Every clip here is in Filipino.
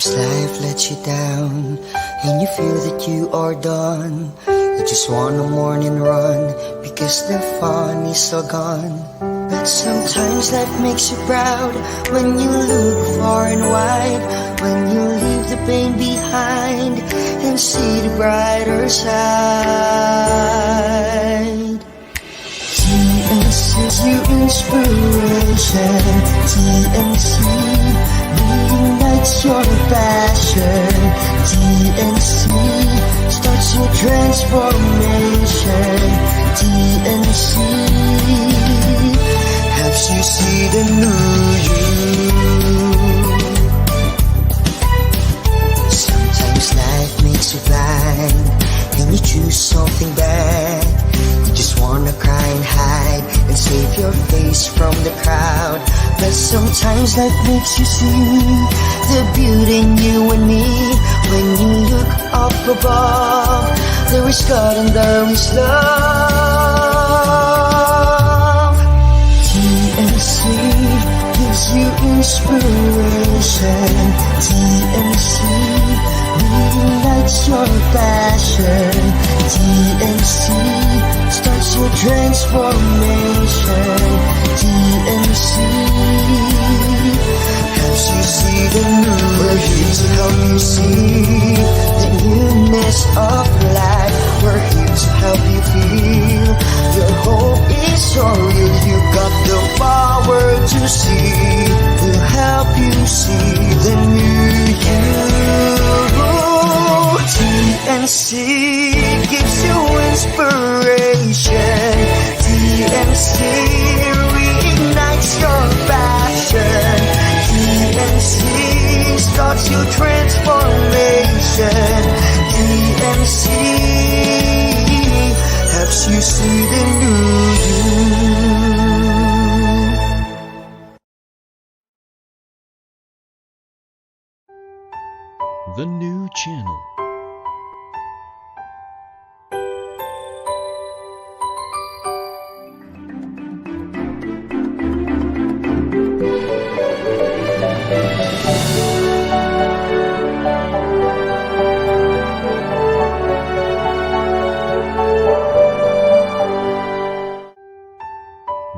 Sometimes life lets you down and you feel that you are done. You just want a morning run because the fun is all gone. But sometimes life makes you proud when you look far and wide, when you leave the pain behind and see the brighter side. TNC is your inspiration. TNC reignites your passion. TNC starts your transformation. TNC helps you see the new you. Sometimes life makes you blind and you choose something bad. You just wanna cry and hide and save your face from the crowd. But sometimes life makes you see the beauty in you and me. When you look up above, there is God and there is love. TNC gives you inspiration. TNC reignites your passion. TNC starts your transformation. TNC helps you see the new. We're here to help you see the newness of life. We're here to help you feel your hope is so real. You got the power to see. We'll help you see the new you. TNC gives you inspiration. TNC reignites your passion. TNC starts your transformation. TNC helps you see the new you. The new channel.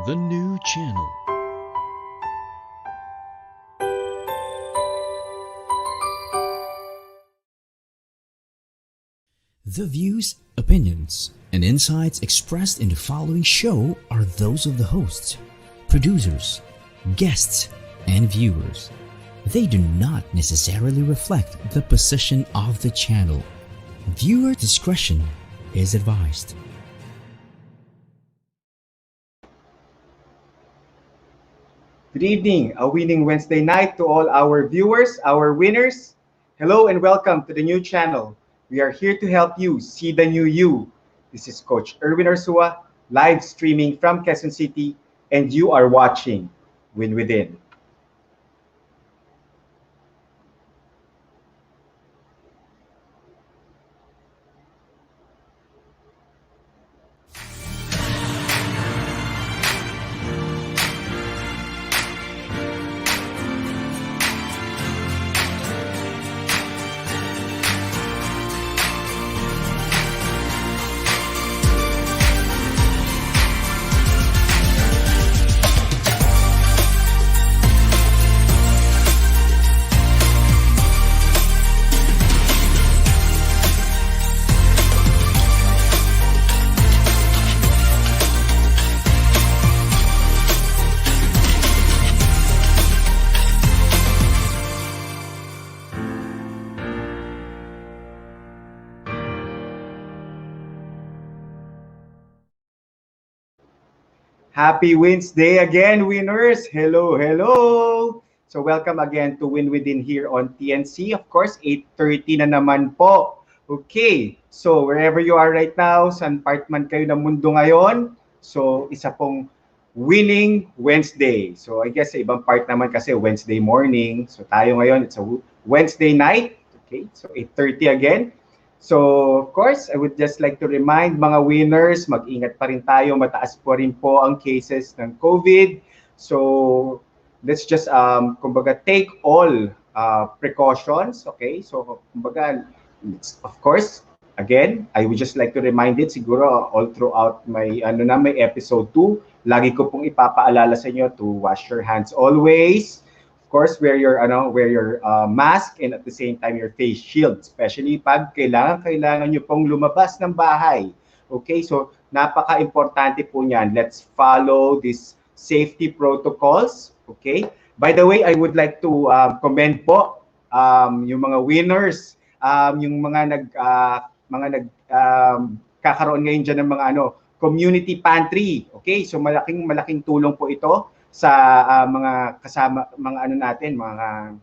The new channel. The views, opinions, and insights expressed in the following show are those of the hosts, producers, guests, and viewers. They do not necessarily reflect the position of the channel. Viewer discretion is advised. Good evening, a winning Wednesday night to all our viewers, our winners. Hello and welcome to the new channel. We are here to help you see the new you. This is Coach Erwin Ursua, live streaming from Quezon City, and you are watching Win Within. Happy Wednesday again, winners! Hello, hello! So welcome again to Win Within here on TNC. Of course, 8:30 na naman po. Okay, so wherever you are right now, saan part man kayo ng mundo ngayon, so isa pong winning Wednesday. So I guess sa ibang part naman kasi Wednesday morning. So tayo ngayon, it's a Wednesday night. Okay, so 8:30 again. So, of course, I would just like to remind mga winners, mag-ingat pa rin tayo, mataas po rin po ang cases ng COVID. So, let's just, kumbaga, take all precautions, okay? So, kumbaga, of course, again, I would just like to remind it siguro all throughout my episode 2, lagi ko pong ipapaalala sa inyo to wash your hands always. Of course, wear your mask, and at the same time your face shield, especially pag kailangan nyo pong lumabas ng bahay. Okay, so napaka-importante po niyan. Let's follow these safety protocols. Okay? By the way, I would like to commend po yung mga winners, yung kakaroon ngayon diyan ng mga community pantry. Okay? So malaking tulong po ito sa mga kasama mga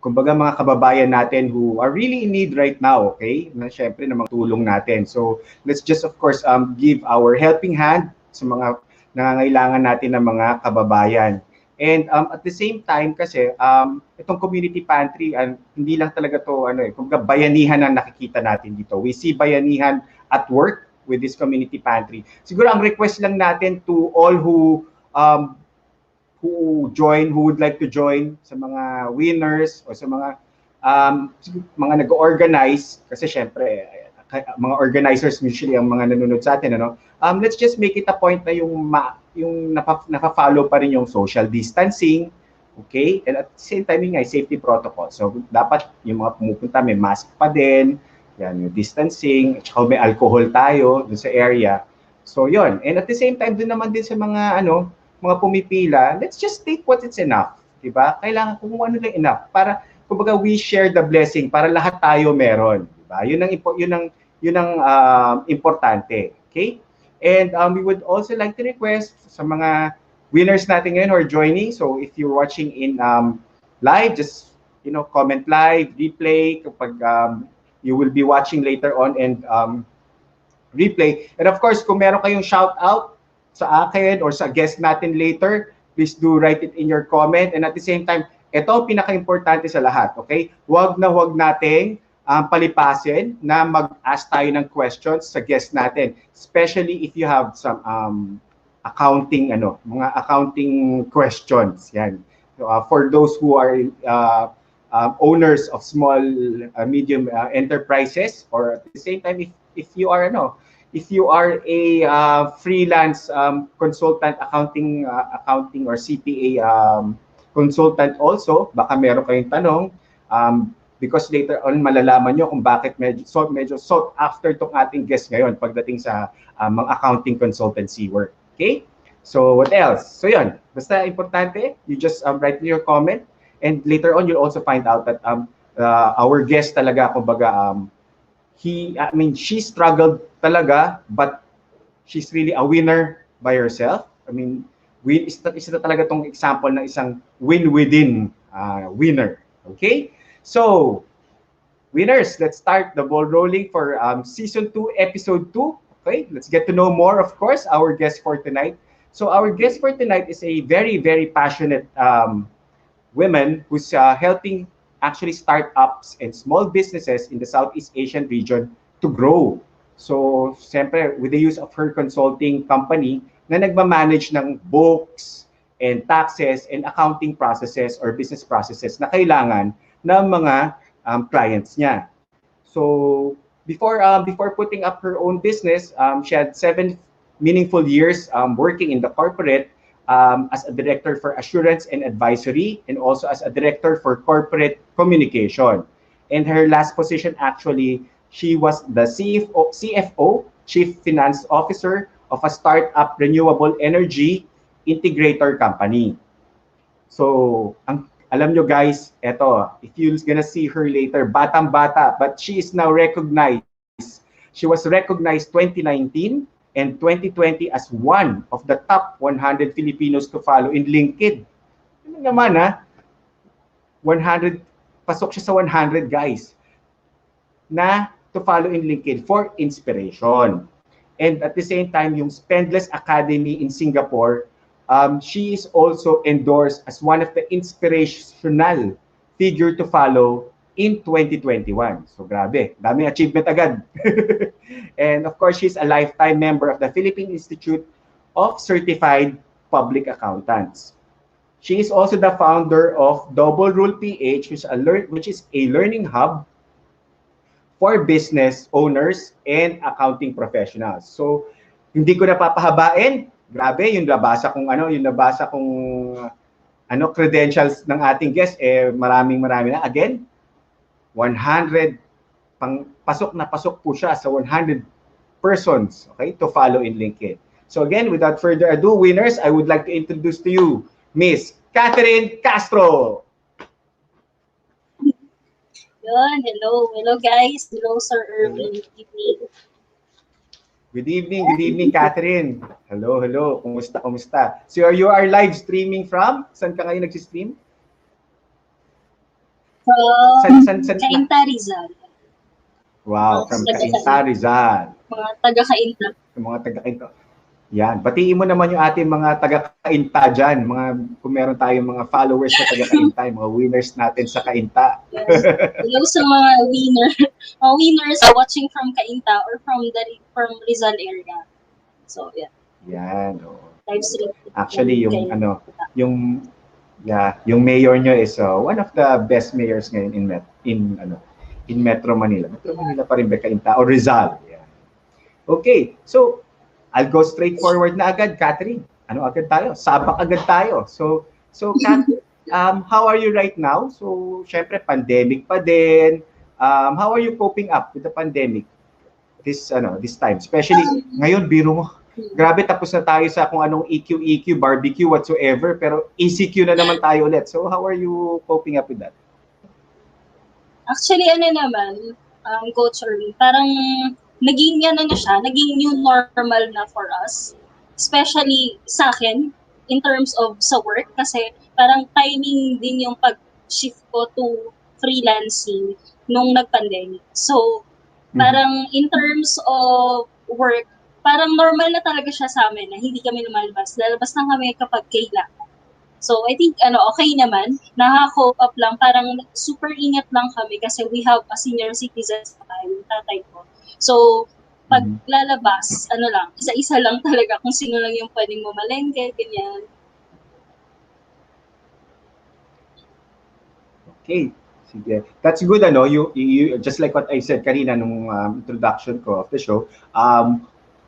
kumbaga mga kababayan natin who are really in need right now, okay? Na syempre na tulong natin. So let's just of course give our helping hand sa mga nangangailangan natin ng mga kababayan. And at the same time kasi itong community pantry hindi lang talaga to kumbaga bayanihan ang nakikita natin dito. We see bayanihan at work with this community pantry. Siguro ang request lang natin to all who would like to join, sa mga winners o sa mga nag-organize, kasi syempre mga organizers usually ang mga nanonood sa atin, let's just make it a point na yung naka-follow pa rin yung social distancing, okay, and at the same time yung safety protocol. So dapat yung mga pumupunta may mask pa din, yan, yung distancing, at saka may alcohol tayo dun sa area. So yon, and at the same time dun naman din sa mga mga pumipila, let's just take what it's enough, di ba? Kailangan kung ano lang enough para kumbaga we share the blessing para lahat tayo meron, di ba? Yun ang importante, okay? And we would also like to request sa mga winners natin ngayon who are joining. So if you're watching in live, just comment live, replay kapag you will be watching later on, and replay. And of course, kung meron kayong shout out sa akin or sa guest natin later, please do write it in your comment. And at the same time, ito ang pinaka-importante sa lahat, okay? Huwag nating palipasin na mag-ask tayo ng questions sa guest natin, especially if you have some mga accounting questions. Yan. So, for those who are owners of small, medium enterprises, or at the same time, if you are a freelance consultant, accounting or CPA consultant also, baka meron kayong tanong, because later on malalaman nyo kung bakit medyo sought after tong ating guest ngayon pagdating sa mga accounting consultancy work. Okay? So what else? So yun, basta importante, you just write in your comment, and later on you'll also find out that our guest talaga, kumbaga, she struggled talaga, but she's really a winner by herself. I mean, isa na talaga tong example ng isang win-within winner. Okay? So, winners, let's start the ball rolling for Season 2, Episode 2. Okay? Let's get to know more, of course, our guest for tonight. So, our guest for tonight is a very, very passionate woman who's helping actually startups and small businesses in the Southeast Asian region to grow. So, siyempre, with the use of her consulting company na nagmamanage ng books and taxes and accounting processes or business processes na kailangan ng mga clients niya. So, before putting up her own business, she had 7 meaningful years working in the corporate as a director for assurance and advisory, and also as a director for corporate communication. And her last position, actually, she was the CFO, Chief Finance Officer of a startup renewable energy integrator company. So, alam nyo guys, eto, if you're gonna see her later, batang-bata, but she is now recognized. She was recognized 2019 and 2020 as one of the top 100 Filipinos to follow in LinkedIn. Ano naman 100, pasok siya sa 100 guys na to follow in LinkedIn for inspiration. And at the same time, yung Spendless Academy in Singapore, she is also endorsed as one of the inspirational figure to follow in 2021. So grabe, daming achievement agad. And of course, she's a lifetime member of the Philippine Institute of Certified Public Accountants. She is also the founder of Double Rule PH, which is a learning hub for business owners and accounting professionals. So, hindi ko na papahabain. Grabe, yung nabasa kong credentials ng ating guest, maraming na. Again, 100, pasok po siya sa 100 persons, okay, to follow in LinkedIn. So again, without further ado, winners, I would like to introduce to you Miss Katherine Castro. Yun, hello guys. Hello Sir Erwin. Good evening, Katherine. Hello. Kumusta? So you are live streaming from? Saan ka ngayon nagsistream? From Cainta, Rizal. Wow, from Cainta, Rizal. Mga taga-Cainta. Mga taga-Cainta. Yan, batiin mo naman yung ating mga taga-Cainta dyan. Kung meron tayong mga followers na taga-Cainta, mga winners natin sa Cainta. Yes. Hello sa mga winners watching from Cainta or from Rizal area. So, yeah. Yan. Oh. Actually, yung mayor nyo is one of the best mayors ngayon in Metro Manila. Metro Manila pa rin ba Cainta o Rizal? Yan. Okay, so I'll go straight forward na agad, Katherine. Agad tayo? Sabak agad tayo. So Kat, how are you right now? So, syempre, pandemic pa din. How are you coping up with the pandemic this time? Especially, ngayon, biro mo. Grabe, tapos na tayo sa kung anong EQ, barbecue, whatsoever. Pero ECQ na naman tayo ulit. So, how are you coping up with that? Actually, Coach Erwin, parang naging new normal na for us. Especially sa akin, in terms of sa work, kasi parang timing din yung pag-shift ko to freelancing nung nag-pandemic. So, parang in terms of work, parang normal na talaga siya sa amin na hindi kami lumalabas. Lalabas lang kami kapag kailangan. So, I think, okay naman. Naka-cope up lang. Parang super ingat lang kami kasi we have a senior citizen sa tayo, tatay ko. So, pag lalabas, isa-isa lang talaga kung sino lang yung pwedeng mamalengke, ganyan. Okay. Sige. That's good, you just like what I said kanina nung introduction ko of the show,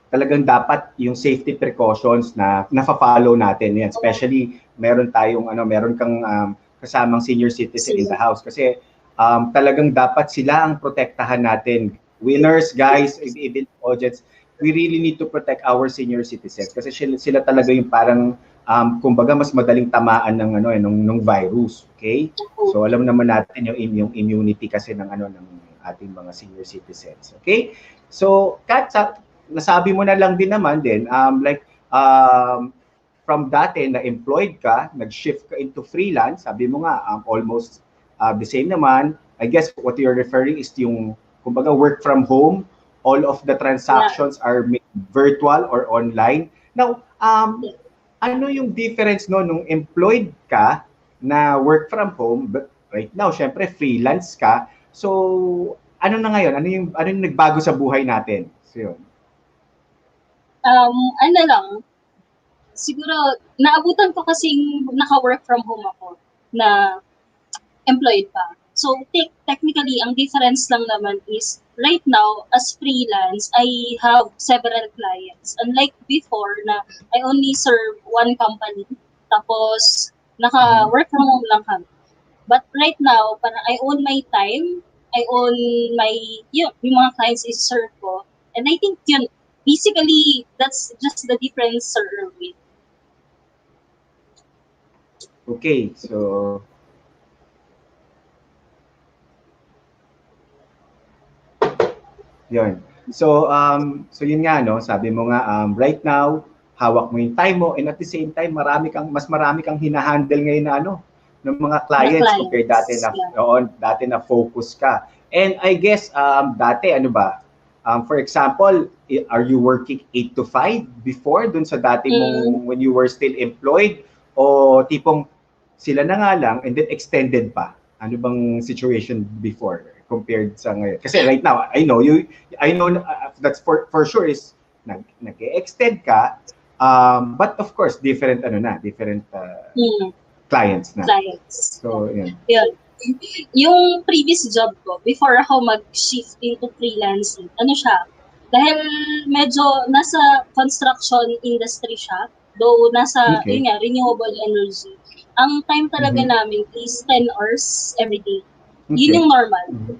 talagang dapat yung safety precautions na nafa-follow natin yan. Especially, meron kang kasamang senior citizen in the house. Kasi talagang dapat sila ang protektahan natin. Winners, guys, even audience, we really need to protect our senior citizens. Kasi sila talaga yung parang, kumbaga, mas madaling tamaan ng virus. Okay? So, alam naman natin yung immunity kasi ng ating mga senior citizens. Okay? So, Kat, nasabi mo na lang din naman from dati na employed ka, nag-shift ka into freelance, sabi mo nga, almost the same naman. I guess what you're referring is yung, kumbaga, work from home, all of the transactions are made virtual or online. Now, ano yung difference nung employed ka na work from home, but right now, syempre, freelance ka. So, ano na ngayon? Ano yung nagbago sa buhay natin? So, yun. Siguro, naabutan ko kasing naka-work from home ako na employed pa. So, technically, ang difference lang naman is, right now, as freelance, I have several clients. Unlike before na I only serve one company, tapos naka-work from home lang kami. But right now, parang I own my time, I own yung mga clients is-serve ko. And I think yun, basically, that's just the difference, Sir Erwin. Okay, so yun. So yun nga, sabi mo nga, right now, hawak mo yung time mo, and at the same time, mas marami kang hinahandle ngayon na ng mga clients compared dati na focus ka. And I guess dati for example, are you working 8 to 5 before dun sa dati mong when you were still employed, o tipong sila na nga lang and then extended pa? Ano bang situation before compared sa ngayon? Kasi right now, I know that's for sure is nag-extend ka, but of course different clients na. clients. So, yun. Yun. Yung previous job ko, before ako mag-shift into freelancing, ano siya, dahil medyo nasa construction industry siya, though nasa, Okay. yun nga, renewable energy, ang time talaga Mhm. namin is 10 hours every day. Okay. Yun yung normal. Mhm.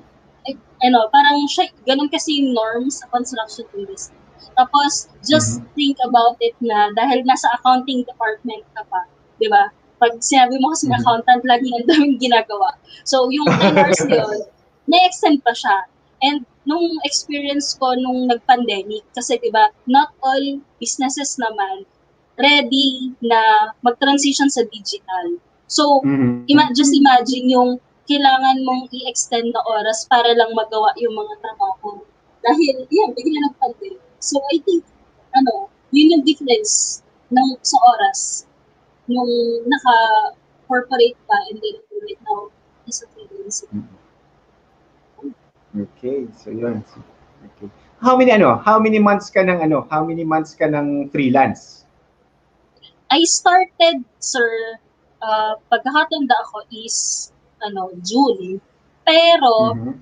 Parang siya, ganun kasi yung norm sa construction industry. Tapos, just Mhm. think about it na dahil nasa accounting department ka pa, di ba? Pag sinabi mo kasi Mhm. accountant, lagi ang daming ginagawa. So, yung 10 hours na yun, na-extend pa siya. And nung experience ko nung nag-pandemic, kasi di ba, not all businesses naman ready na mag-transition sa digital. So, Mhm. just imagine yung kailangan mong i-extend na oras para lang magawa yung mga trabaho. Dahil, yan, bigla nag-pandemic. So, I think, yun yung difference sa oras nung naka-corporate ka and then right now, isa freelancing. Okay, so yun. Okay. How many months ka ng freelance? I started, sir, pagkakatanda ako is, June. Pero, Mhm.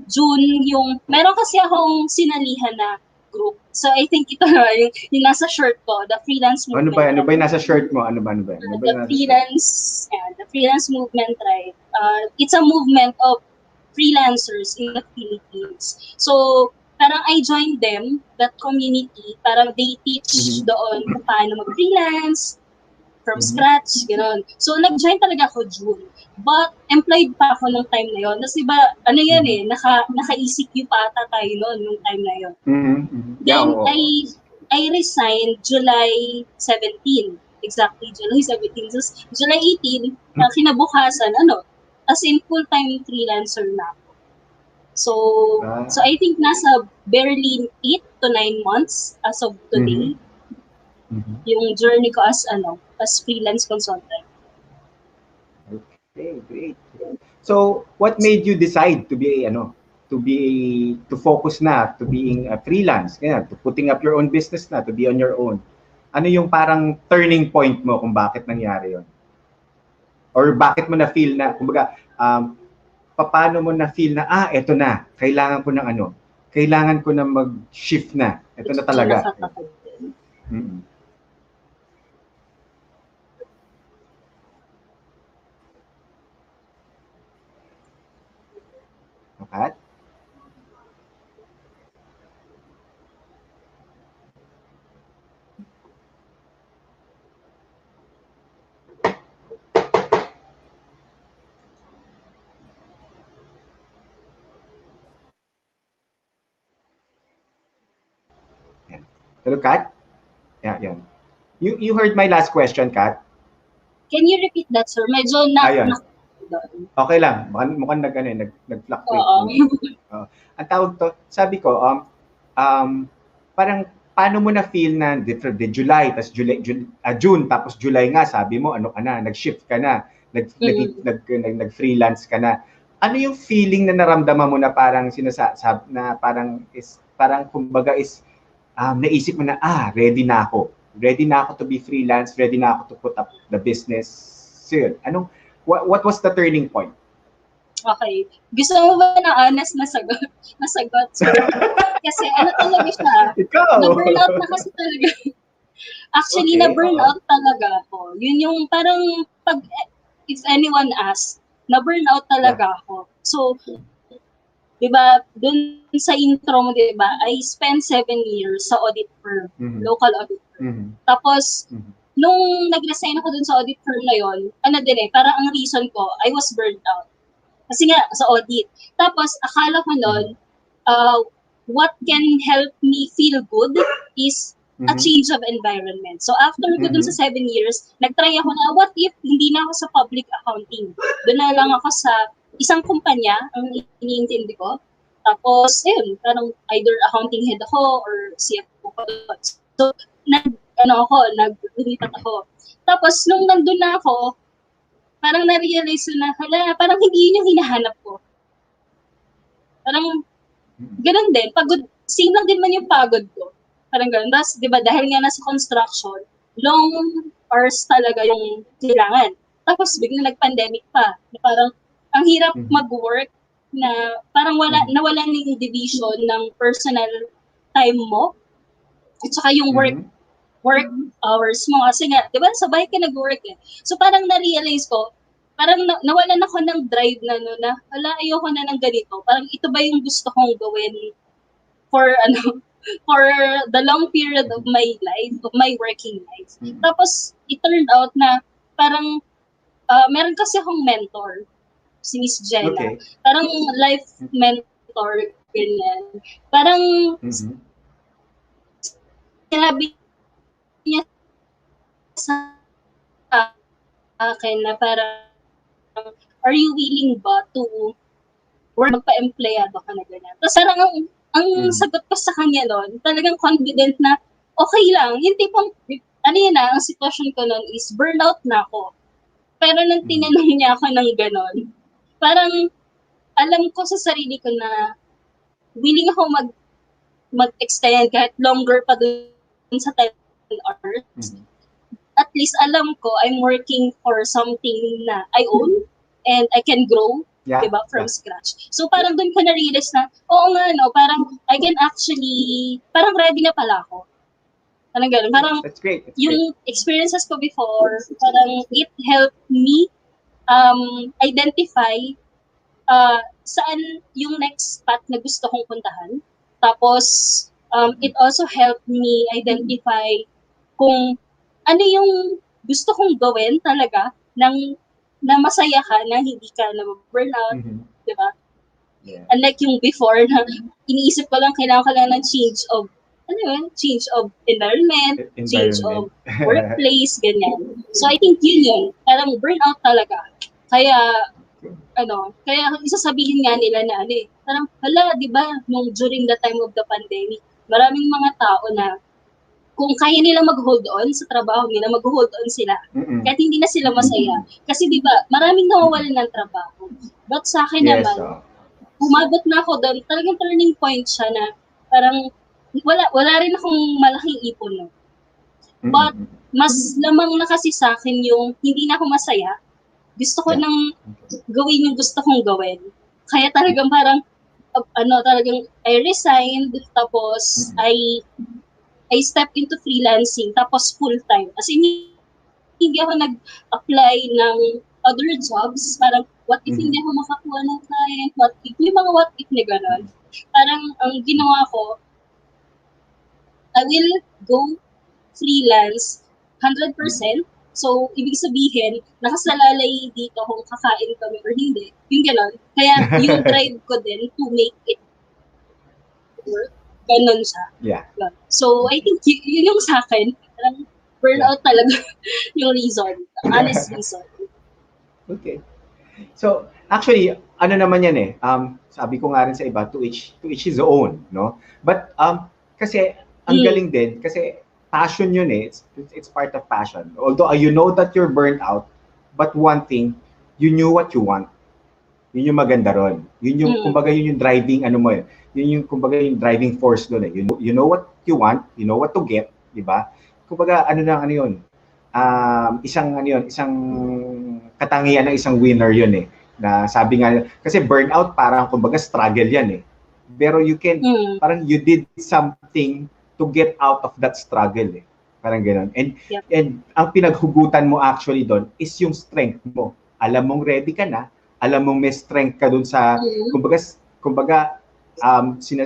June meron kasi akong sinalihan na group. So, I think ito na yung nasa shirt ko, the freelance Ano movement. ba yung nasa shirt mo? Ano ba yung nasa shirt? The freelance movement, right? It's a movement of freelancers in the Philippines. So, parang I joined them, that community, parang they teach Mhm. doon kung paano mag-freelance, from Mhm. scratch, gano'n. So, nag-join talaga ako June. But, employed pa ako nung time na yun. Kasi ba, naka-ECQ pa ata tayo noon nung time na yun. Mhm. Mhm. Yeah, Then, oo. I resigned July 17. Exactly, July 17. So, July 18, kinabukasan, as in full-time freelancer na ako. So I think nasa barely 8 to 9 months as of today, Mhm. Mhm. yung journey ko as freelance consultant. Okay, great. So, what made you decide to focus na, to being a freelance, to putting up your own business na, to be on your own? Ano yung parang turning point mo kung bakit nangyari yon? Or bakit mo na-feel na, kumbaga, paano mo na-feel na, eto na, kailangan ko na mag-shift na. Ito na talaga. Mm-mm. Okay? Yan. Hello, Kat? Yeah, yan. You heard my last question, Kat? Can you repeat that, sir? Medyo Ayun. na Okay lang. Mukhang nag-fluctuate Oo. yung ang tawag to, sabi ko, parang paano mo na feel na different the July, tapos June, tapos July nga, sabi mo, ano ka na, nag-shift ka na, nag-freelance ka na. Ano yung feeling na naramdaman mo na parang na parang kumbaga is naisip mo na, ready na ako. Ready na ako to be freelance, ready na ako to put up the business. So, what was the turning point? Okay. Gusto mo ba na honest na sagot? Sir? Kasi talaga siya, Ikaw! na-burnout na kasi talaga. Actually, Okay, na-burnout talaga ako. Yun yung parang, if anyone asks, na-burnout talaga ako. So, di ba, dun sa intro mo, di ba, I spent 7 years sa audit firm, local audit firm. Tapos, nung nag-resign ako dun sa audit firm na yun, parang ang reason ko, I was burnt out. Kasi nga, sa audit. Tapos, akala ko nun, what can help me feel good is a change of environment. So, after ko dun sa 7 years, nag-try ako na, what if hindi na ako sa public accounting? Doon na lang ako sa isang kumpanya, ang iniintindi ko. Tapos, parang either accounting head ako or CFO ko. So, nag-lumipat ako. Tapos, nung nandun na ako, parang na-realize ko na, parang hindi yun yung hinahanap ko. Parang, ganun din, pagod, same lang din man yung pagod ko. Parang ganun. Tapos, di ba, dahil nga nasa construction, long hours talaga yung kailangan. Tapos biglang nag-pandemic pa. Na parang ang hirap mag-work na parang nawala na yung division ng personal time mo at saka yung work hours mo. Kasi nga, di ba, sabay ka nag-work eh. So parang na-realize ko, parang nawalan ako ng drive na, no, na, hala, ayoko na ng ganito. Parang ito ba yung gusto kong gawin for, for the long period of my life, of my working life. Tapos, it turned out na, parang, meron kasi akong mentor, si Miss Jenna. Okay. Parang life mentor, ganyan. Parang, sinabi niya sa akin na parang, are you willing ba to work, magpa-empleyado ka na ganyan? Tapos parang ang sagot ko sa kanya noon, talagang confident na okay lang. Yung tipong, ano yun na, ang sitwasyon ko noon is burnout na ako. Pero nung tinanong niya ako ng ganon, parang alam ko sa sarili ko na willing ako mag-extend kahit longer pa dun sa 10 hours. At least alam ko I'm working for something na I own and I can grow, diba, from scratch. So parang doon ko na-realize na, oo nga, no, parang I can actually, parang ready na pala ako. Parang gano'n. Parang That's great. yung experiences ko before, parang it helped me identify saan yung next path na gusto kong puntahan. Tapos, it also helped me identify kung ano yung gusto kong gawin talaga na masaya ka, na hindi ka na burnout, di ba? Yeah. Unlike yung before na iniisip ko lang, kailangan ko lang ng change of environment, change of workplace, ganyan. So I think yun, parang burnout talaga. Kaya isasabihin nga nila na parang, hala, di ba, during the time of the pandemic, maraming mga tao na kung kaya nila mag-hold on sa trabaho nila, mag-hold on sila. Kahit hindi na sila masaya. Kasi di ba, maraming nawawalan ng trabaho. But sa akin naman, umabot na ako doon, talagang turning point siya na parang wala rin akong malaking ipon. No? But mas lamang na kasi sa akin yung hindi na ako masaya. Gusto ko nang gawin yung gusto kong gawin. Kaya talagang parang, talagang I resigned, tapos I stepped into freelancing, tapos full-time. As in, hindi ako nag-apply ng other jobs. Parang, what if hindi ako makakuha ng client? What if? Yung mga what if na gano'n. Parang, ang ginawa ko, I will go freelance 100%. So, ibig sabihin, nakasalalay dito kung kakain kami or hindi. Yung gano'n. Kaya, yung drive ko din to make it work, ganon siya. Yeah. So, I think yun yung sa akin, parang burnout talaga yung reason, honest reason. Okay. So, actually, ano naman yan eh, sabi ko nga rin sa iba, to each his own, no? But, kasi, ang galing din, kasi passion yun eh, it's part of passion. Although, you know that you're burnt out, but one thing, you knew what you want. Yun yung maganda ron. Yun yung, kumbaga, yun yung driving, yun yung, kumbaga, yung driving force doon eh. You know what you want, you know what to get, di ba? Kumbaga, isang katangian ng isang winner yun eh. Na sabi nga, kasi burnout parang, kumbaga, struggle yan eh. Pero you can, parang you did something to get out of that struggle eh. Parang gano'n. And ang pinaghugutan mo actually doon is yung strength mo. Alam mong ready ka na, alam mong may strength ka dun sa, kumbaga,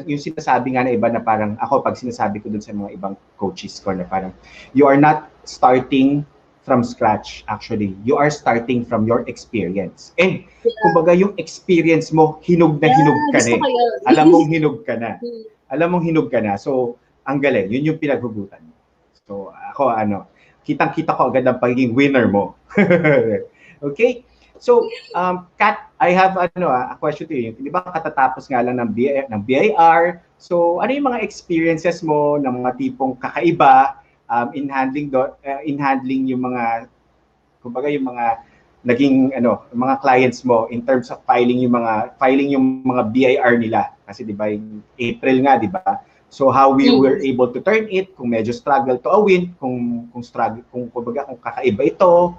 yung sinasabi nga na iba na parang, ako pag sinasabi ko dun sa mga ibang coaches ko na parang, you are not starting from scratch actually. You are starting from your experience. And, kumbaga, yung experience mo, hinog na hinog ka na eh. Alam mong hinog ka na. Alam mong hinog ka na. So, ang galing. Yun yung pinaghugutan mo. So, ako, kitang-kita ko agad ang pagiging winner mo. Okay? So, Kat, I have a question to you. Di ba katatapos nga lang ng BIR? So, ano yung mga experiences mo ng mga tipong kakaiba in handling yung mga, kumbaga yung mga naging mga clients mo in terms of filing yung mga BIR nila? Kasi di ba yung April nga, di ba? So how we were able to turn it, kung medyo struggle to a win, kung struggle, kung kumbaga kung kakaiba ito,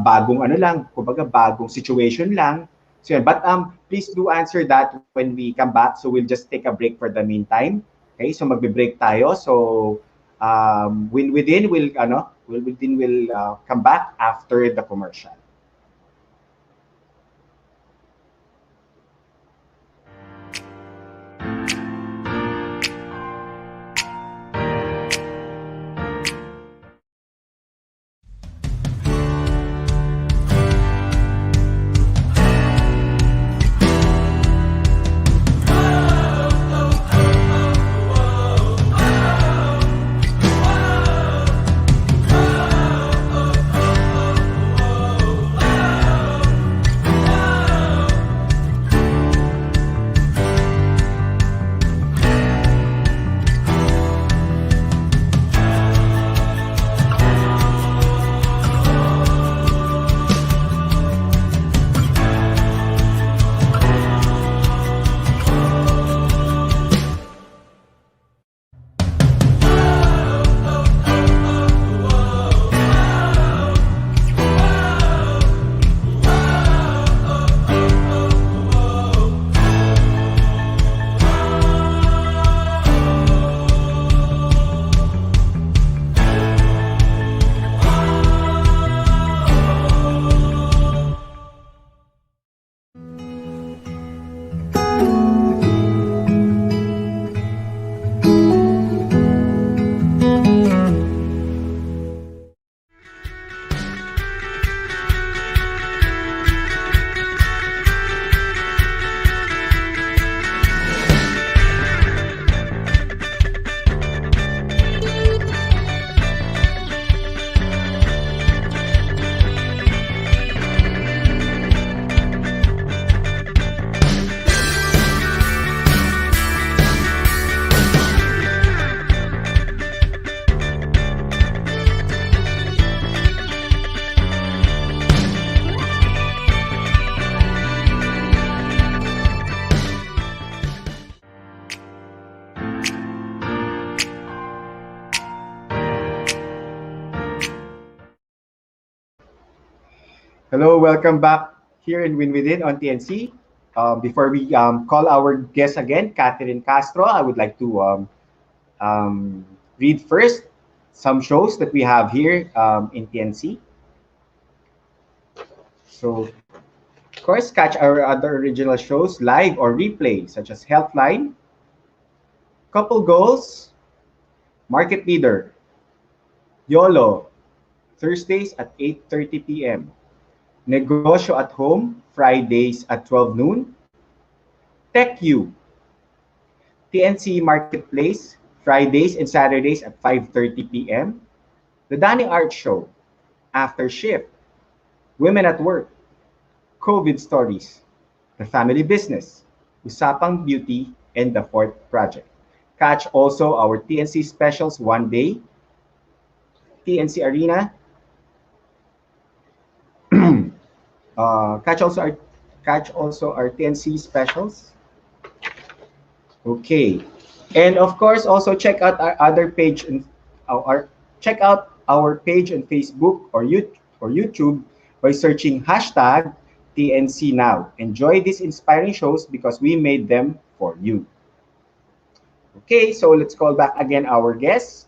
bagong ano lang, kumbaga bagong situation lang. So yun. But please do answer that when we come back. So we'll just take a break for the meantime. Okay, so magbe-break tayo. So Win Within will come back after the commercial. Hello, welcome back here in Win Within on TNC. Before we call our guest again, Katherine Castro, I would like to read first some shows that we have here in TNC. So, of course, catch our other original shows live or replay, such as Healthline, Couple Goals, Market Leader, YOLO, Thursdays at 8:30 p.m. Negosyo at Home, Fridays at 12 noon. Tech U, TNC Marketplace, Fridays and Saturdays at 5:30 p.m. The Danny Art Show, After Shift, Women at Work, COVID Stories, The Family Business, Usapang Beauty, and The Fourth Project. Catch also our TNC specials one day, TNC Arena. Catch also our TNC specials. Okay, and of course also check out our other page and check out our page on Facebook or YouTube by searching hashtag TNC Now. Enjoy these inspiring shows because we made them for you. Okay, so let's call back again our guest,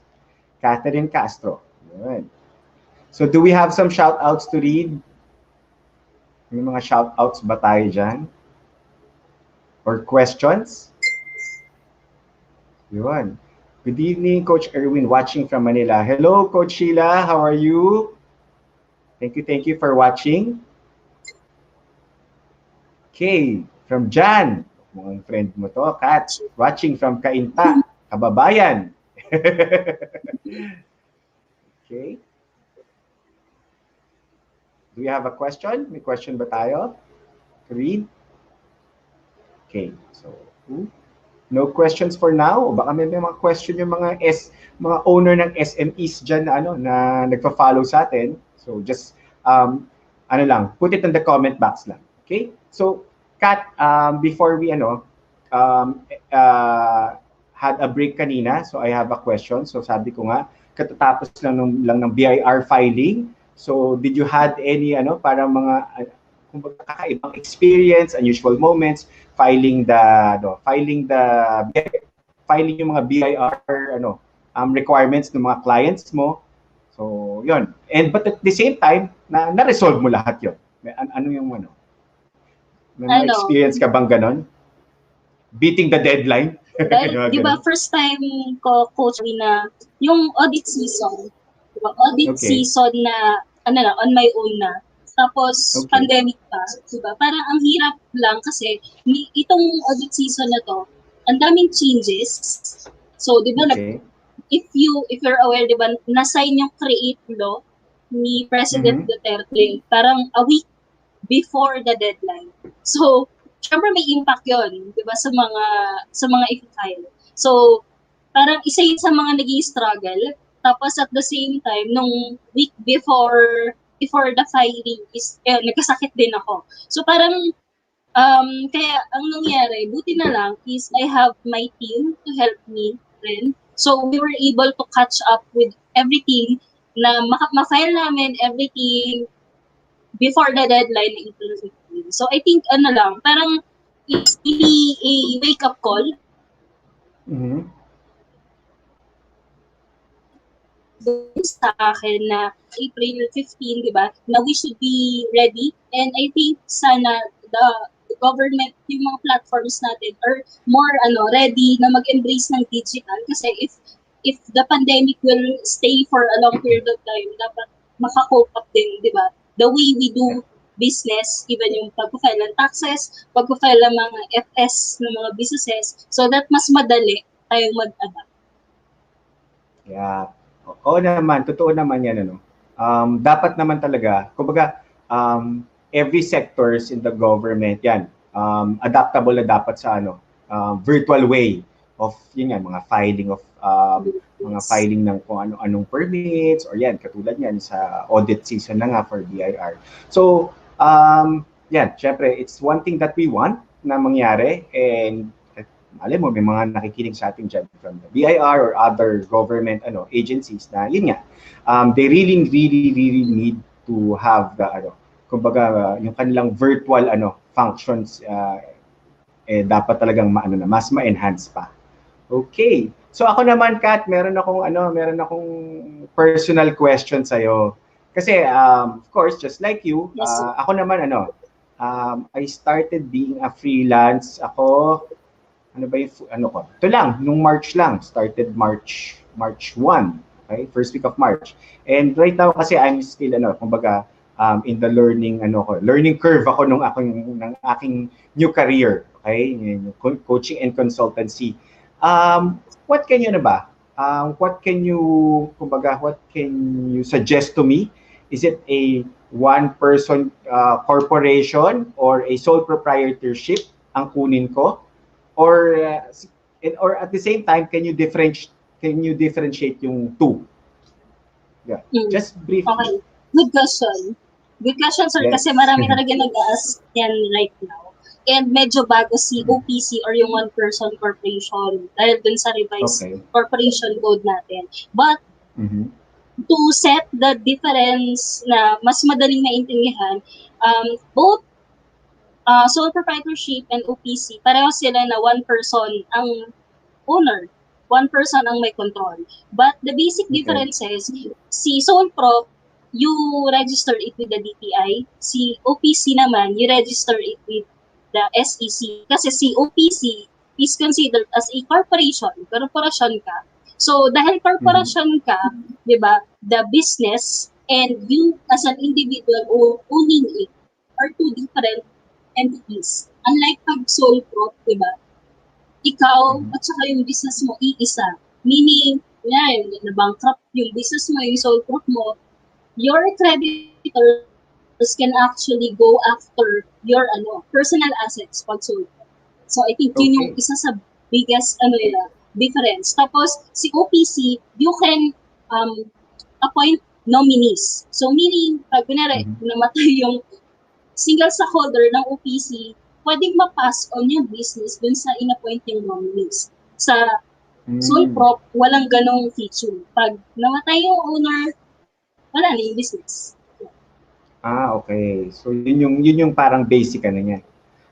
Katherine Castro. Good. So do we have some shout outs to read? May mga shout outs ba tayo dyan? Or questions? Yun. Good evening, Coach Erwin, watching from Manila. Hello, Coach Sheila. How are you? Thank you for watching. Okay, from Jan. Mukhang friend mo to, Kat. Watching from Kainta, Kababayan. Okay. Do you have a question? May question ba tayo? To read? Okay, so no questions for now. O baka may mga question yung mga owner ng SMEs dyan na na nagfa-follow sa atin. So just put it in the comment box lang. Okay? So Kat, before we had a break kanina, so I have a question. So sabi ko nga katatapos lang ng BIR filing. So, did you had any parang mga kumbaga kakaibang experience, unusual moments filing the filing yung mga BIR requirements ng mga clients mo. So, yun. And but at the same time, na-resolve mo lahat yun. Ano yung may mga Ano, experience ka bang ganon? Beating the deadline? dahil, Yung mga di ba, ganon. first time ko, Coach, na yung audit season, di ba, audit Okay. season na, on my own na. Tapos, Okay. pandemic pa, di ba? Parang ang hirap lang kasi, itong audit season na to, ang daming changes. So, di ba, Okay. if you're aware, di ba, na-sign yung create law ni President Mhm. Duterte, parang a week before the deadline. So, syempre may impact 'yon, 'di ba, sa mga i-file. So, parang isa 'yun sa mga naging struggle. Tapos at the same time, nung week before the filing is nagkasakit din ako. So parang kaya ang nangyari, buti na lang is I have my team to help me rin. So we were able to catch up with everything na ma-file namin everything before the deadline na April 15. So I think parang it's really a wake-up call Mhm. sa akin na April 15, di ba, na we should be ready. And I think sana the government, yung mga platforms natin are more ready na mag-embrace ng digital kasi if the pandemic will stay for a long period of time, dapat makakope up din, di ba? The way we do business, even yung pag-file ng taxes, pag-file ng mga FS ng mga businesses, so that mas madali tayong mag-adapt. Yeah. Oo naman, totoo naman yan, dapat naman talaga, kumbaga, every sectors in the government, yan, adaptable na dapat sa virtual way of, yun nga, mga filing ng kung ano-anong permits, or yan, katulad yan sa audit season na nga for BIR. So, yan, syempre, it's one thing that we want na mangyari, and alam mo, may mga nakikinig sa atin dyan from the BIR or other government agencies na yun nga, they really, really, really need to have the, kumbaga, yung kanilang virtual functions, dapat talagang mas ma-enhance pa. Okay. So ako naman, Kat, meron akong personal question sa'yo. Kasi, of course, just like you, Yes, sir. ako naman, I started being a freelance. Ako, ano ba yung, ko? Ito lang, nung March lang. Started March 1. Okay? First week of March. And right now kasi I'm still, kumbaga, in the learning curve ako ng aking new career. Okay? Coaching and consultancy. What can you, what can you suggest to me? Is it a one-person corporation or a sole proprietorship ang kunin ko? Or at the same time, can you differentiate yung two? Yeah. Just briefly. Okay. Good question. Good question, sir, Yes. kasi marami talaga nag-ask yan right now. And medyo bago si OPC or yung one-person corporation dahil dun sa revised Okay. corporation code natin. But Mhm. to set the difference na mas madaling maintindihan, both sole proprietorship and OPC, pareho sila na one person ang owner. One person ang may control. But the basic Okay. difference is, si sole prop, you register it with the DTI. Si OPC naman, you register it with the SEC. Kasi si OPC is considered as a corporation. Korporasyon ka. So, dahil corporation ka, di ba, the business and you as an individual owning it are two different entities. Unlike pag sole prop, di ba, ikaw at saka yung business mo iisa. Meaning, yan, na-bankrupt yung business mo, yung sole prop mo, your creditors can actually go after your personal assets pag sole prop. So I think yun yung Okay. isa sa biggest difference. Tapos si OPC, you can appoint nominees. So meaning, pag kunwari, namatay yung single stockholder ng OPC, pwedeng ma-pass on yung business dun sa in-appoint yung nominees. Sa sole prop, walang ganong feature. Pag namatay yung owner, wala na yung business. Okay. So yun yung parang basic ano niya.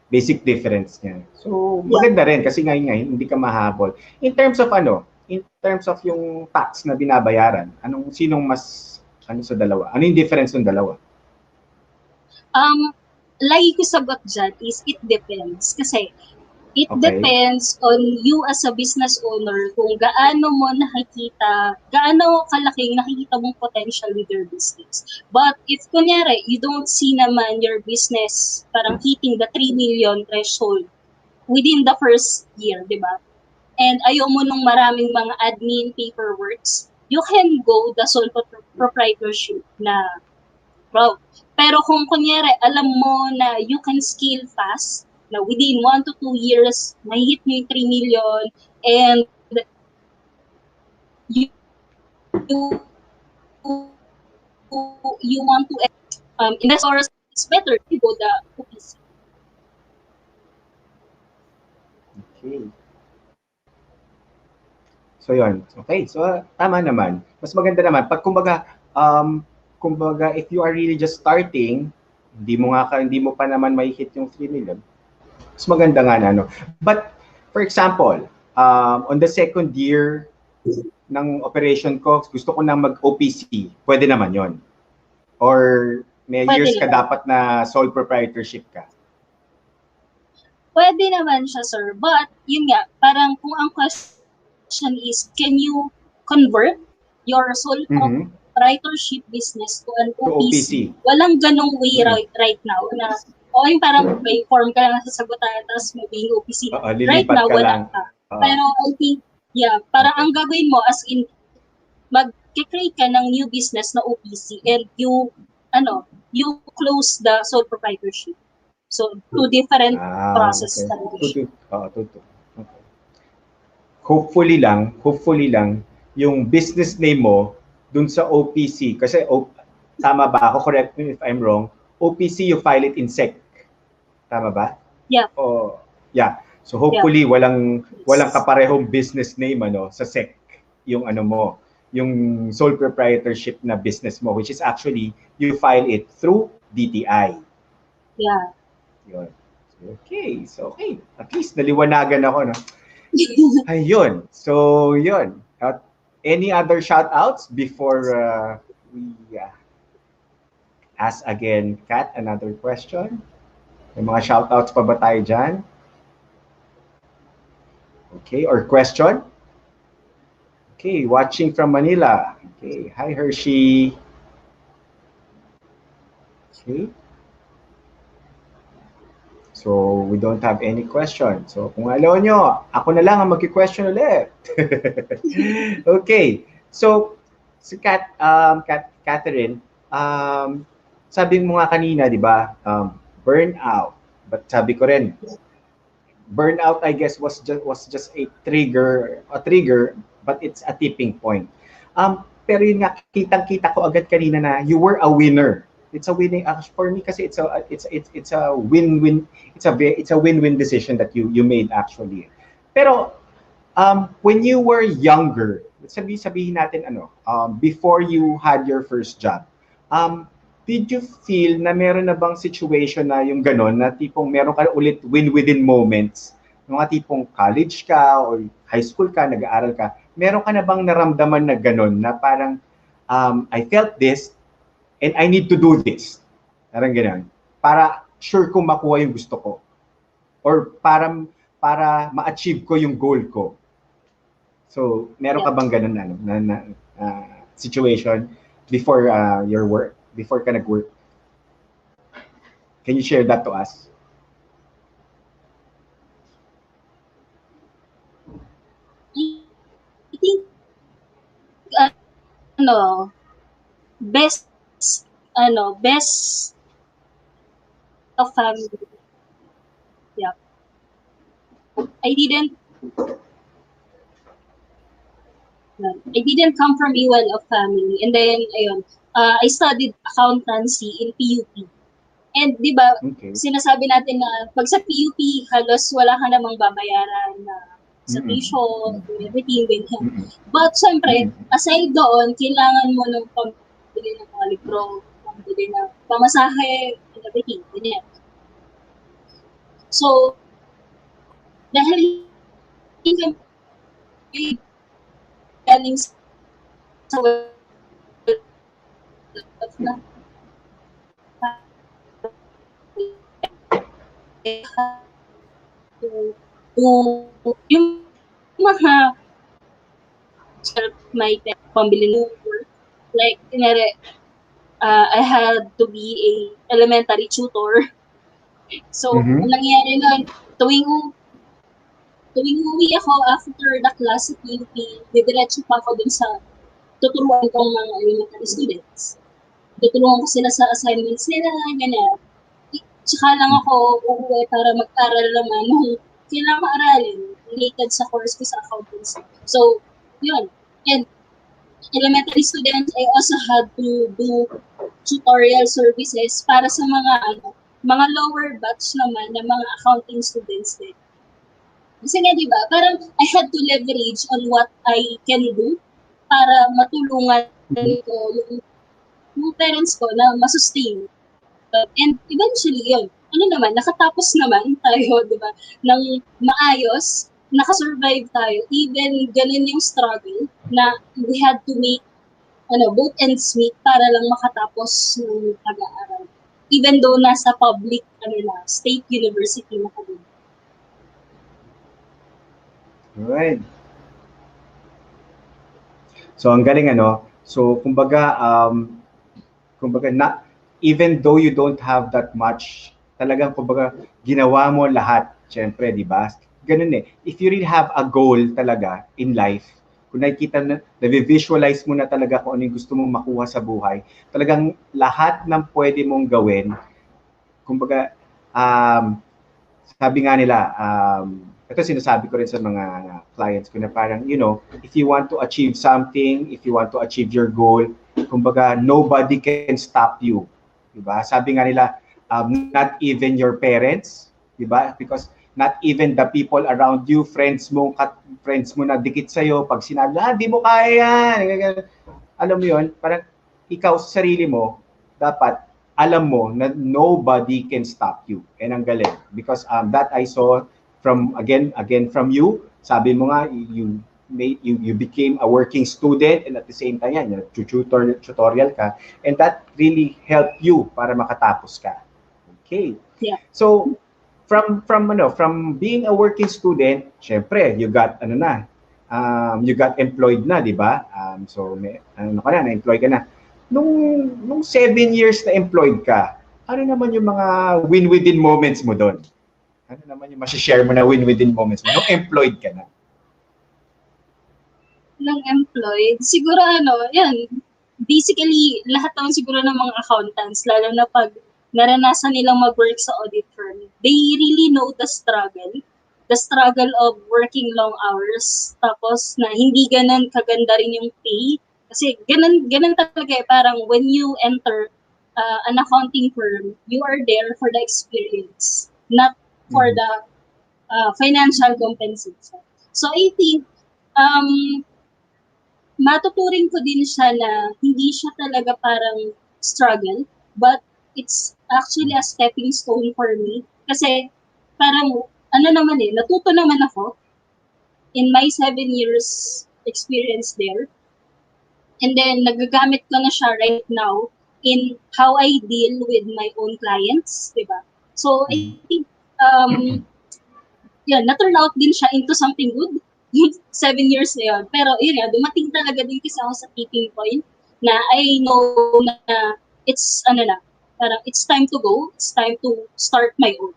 Basic difference niya. So Yeah. maganda rin kasi ngayon hindi ka mahabol. In terms of yung tax na binabayaran, sinong mas ano sa dalawa? Ano yung difference ng dalawa? Lagi ko sagot dyan is it depends. Kasi it Okay. depends on you as a business owner kung gaano kalaking nakikita mong potential with your business. But if kunyari, you don't see naman your business parang hitting the 3 million threshold within the first year, di ba? And ayaw mo nung maraming mga admin paperworks, you can go the sole proprietorship na route. Pero kung kunyari, alam mo na you can scale fast, na within 1 to 2 years, mahihit mo yung 3 million, and you, you want to investors, it's better to go the OPC. Okay. So yun. Okay. So tama naman. Mas maganda naman pag kumbaga if you are really just starting, hindi mo pa naman may hit yung 3 million. Mas maganda nga na ano. But for example, on the second year ng operation ko, gusto ko nang mag-OPC. Pwede naman 'yon. Or may Pwede years ka naman. dapat na sole proprietorship ka. Pwede naman siya, sir. But, yun nga, parang kung ang question is, can you convert your sole Mhm. proprietorship business to an To OPC? OPC. Walang ganong way Mhm. right now na, yung parang may form ka lang sasagutan tapos maging OPC na. Oo, Right lilipat now, ka wala lang. pa. Oo. Pero I think, yeah, parang Okay. ang gagawin mo as in, mag-create ka ng new business na OPC and you close the sole proprietorship. So, two different process Okay. talaga siya. Okay. Hopefully lang, yung business name mo dun sa OPC, kasi tama ba ako? Correct me if I'm wrong. OPC, you file it in SEC. Tama ba? Yeah, O, yeah. So yeah. hopefully walang Yes. kaparehong business name sa SEC yung ano mo, yung sole proprietorship na business mo, which is actually you file it through DTI. Yeah. Yun. Okay. At least naliwanagan ako, no? Ayun. So, yun. Any other shout-outs before we ask again, Kat, another question? May mga shout-outs pa ba tayo dyan? Okay, or question? Okay, watching from Manila. Okay, hi Hershey. Okay. So, we don't have any question. So, kung alam nyo, ako na lang ang mag-question ulit. Okay. So, si Catherine, sabi mo nga kanina, di ba, burnout. But sabi ko rin, burnout, I guess, was just a trigger, but it's a tipping point. Pero yun nga, kitang-kita ko agad kanina na you were a winner. It's a winning for me kasi it's a win-win. It's a win-win decision that you made actually. Pero when you were younger, sabihin natin before you had your first job, did you feel na meron na bang situation na yung ganon, na tipong meron ka ulit win-within moments, mga tipong college ka or high school ka, nag-aaral ka, meron ka na bang naramdaman na ganon, na parang, I felt this and I need to do this. Parang ganon. Para sure kong makuha yung gusto ko. Or para ma-achieve ko yung goal ko. So, meron ka bang ganun situation before your work, before ka nag-work? Can you share that to us? I think, best, best of family. Yeah. I didn't come from a well-off family. And then, ayun, I studied accountancy in PUP. And di ba, Okay. sinasabi natin na pag sa PUP, halos wala ka namang babayaran na sa tuition, everything, ganyan. Mm-mm. But syempre, aside doon, kailangan mo ng pambili ng mga libro, bili ng pamasahe, and everything, ganyan. So, dahil hindi kami galing sa na yung mga may pambili ng work. Like, kunwari, I had to be a elementary tutor. So, ang nangyari nun, tuwing uwi ako after the class sa PUP, didiretso pa ako dun sa tuturuan kong mga elementary students. Tutulungan ko sila sa assignments nila, ganyan. Tsaka lang ako uuwi para mag-aral naman ng kailangan maaralin related sa course ko sa accountancy. So, yun. And elementary students, I also had to do tutorial services para sa mga lower batch naman ng mga accounting students din. Kasi nga, di ba, parang I had to leverage on what I can do para matulungan ko yung parents ko na masustain. And eventually, yun, nakatapos naman tayo, di ba, ng maayos, nakasurvive tayo, even ganun yung struggle na we had to make both ends meet para lang makatapos ng pag-aaral. Even though nasa public, state university na kami. Right. So, ang galing, So, kumbaga, even though you don't have that much, talagang, kumbaga, ginawa mo lahat, syempre, di ba? Ganun eh. If you really have a goal talaga in life, kung nakikita na, na-visualize mo na talaga kung ano yung gusto mong makuha sa buhay, talagang lahat ng pwede mong gawin, kumbaga, sabi nga nila, ito sinasabi ko rin sa mga clients ko na parang, if you want to achieve something, if you want to achieve your goal, kumbaga, nobody can stop you. Diba? Sabi nga nila, not even your parents, diba? Because not even the people around you, friends mo na dikit sa'yo, pag sinabi, di mo kaya yan. Alam mo yun, parang ikaw sa sarili mo, dapat alam mo na nobody can stop you. And ang galing. Because that I saw from from you, sabi mo nga, you became a working student and at the same time yan, tutorial ka, and that really helped you para makatapos ka. Okay. Yeah. So from being a working student, syempre you got you got employed na, di ba? So na-employ ka na. Nung 7 years na employed ka, ano naman yung mga win-within moments mo doon? Ano naman yung masishare mo na win-within moments mo nung employed ka na? Nung employed, siguro basically, lahat naman siguro ng mga accountants, lalo na pag naranasan nilang mag-work sa audit firm, they really know the struggle of working long hours, tapos na hindi ganun kaganda rin yung pay. Kasi ganun talaga parang when you enter an accounting firm, you are there for the experience, not for the financial compensation. So I think, matuturing ko din siya na hindi siya talaga parang struggle, but it's actually a stepping stone for me. Kasi parang, natuto naman ako in my 7 years experience there. And then, nagagamit ko na siya right now in how I deal with my own clients, diba? So, I think, na-turn out din siya into something good. 7 years na yun. Pero, dumating talaga din kasi ako sa tipping point na I know na it's, parang it's time to go. It's time to start my own.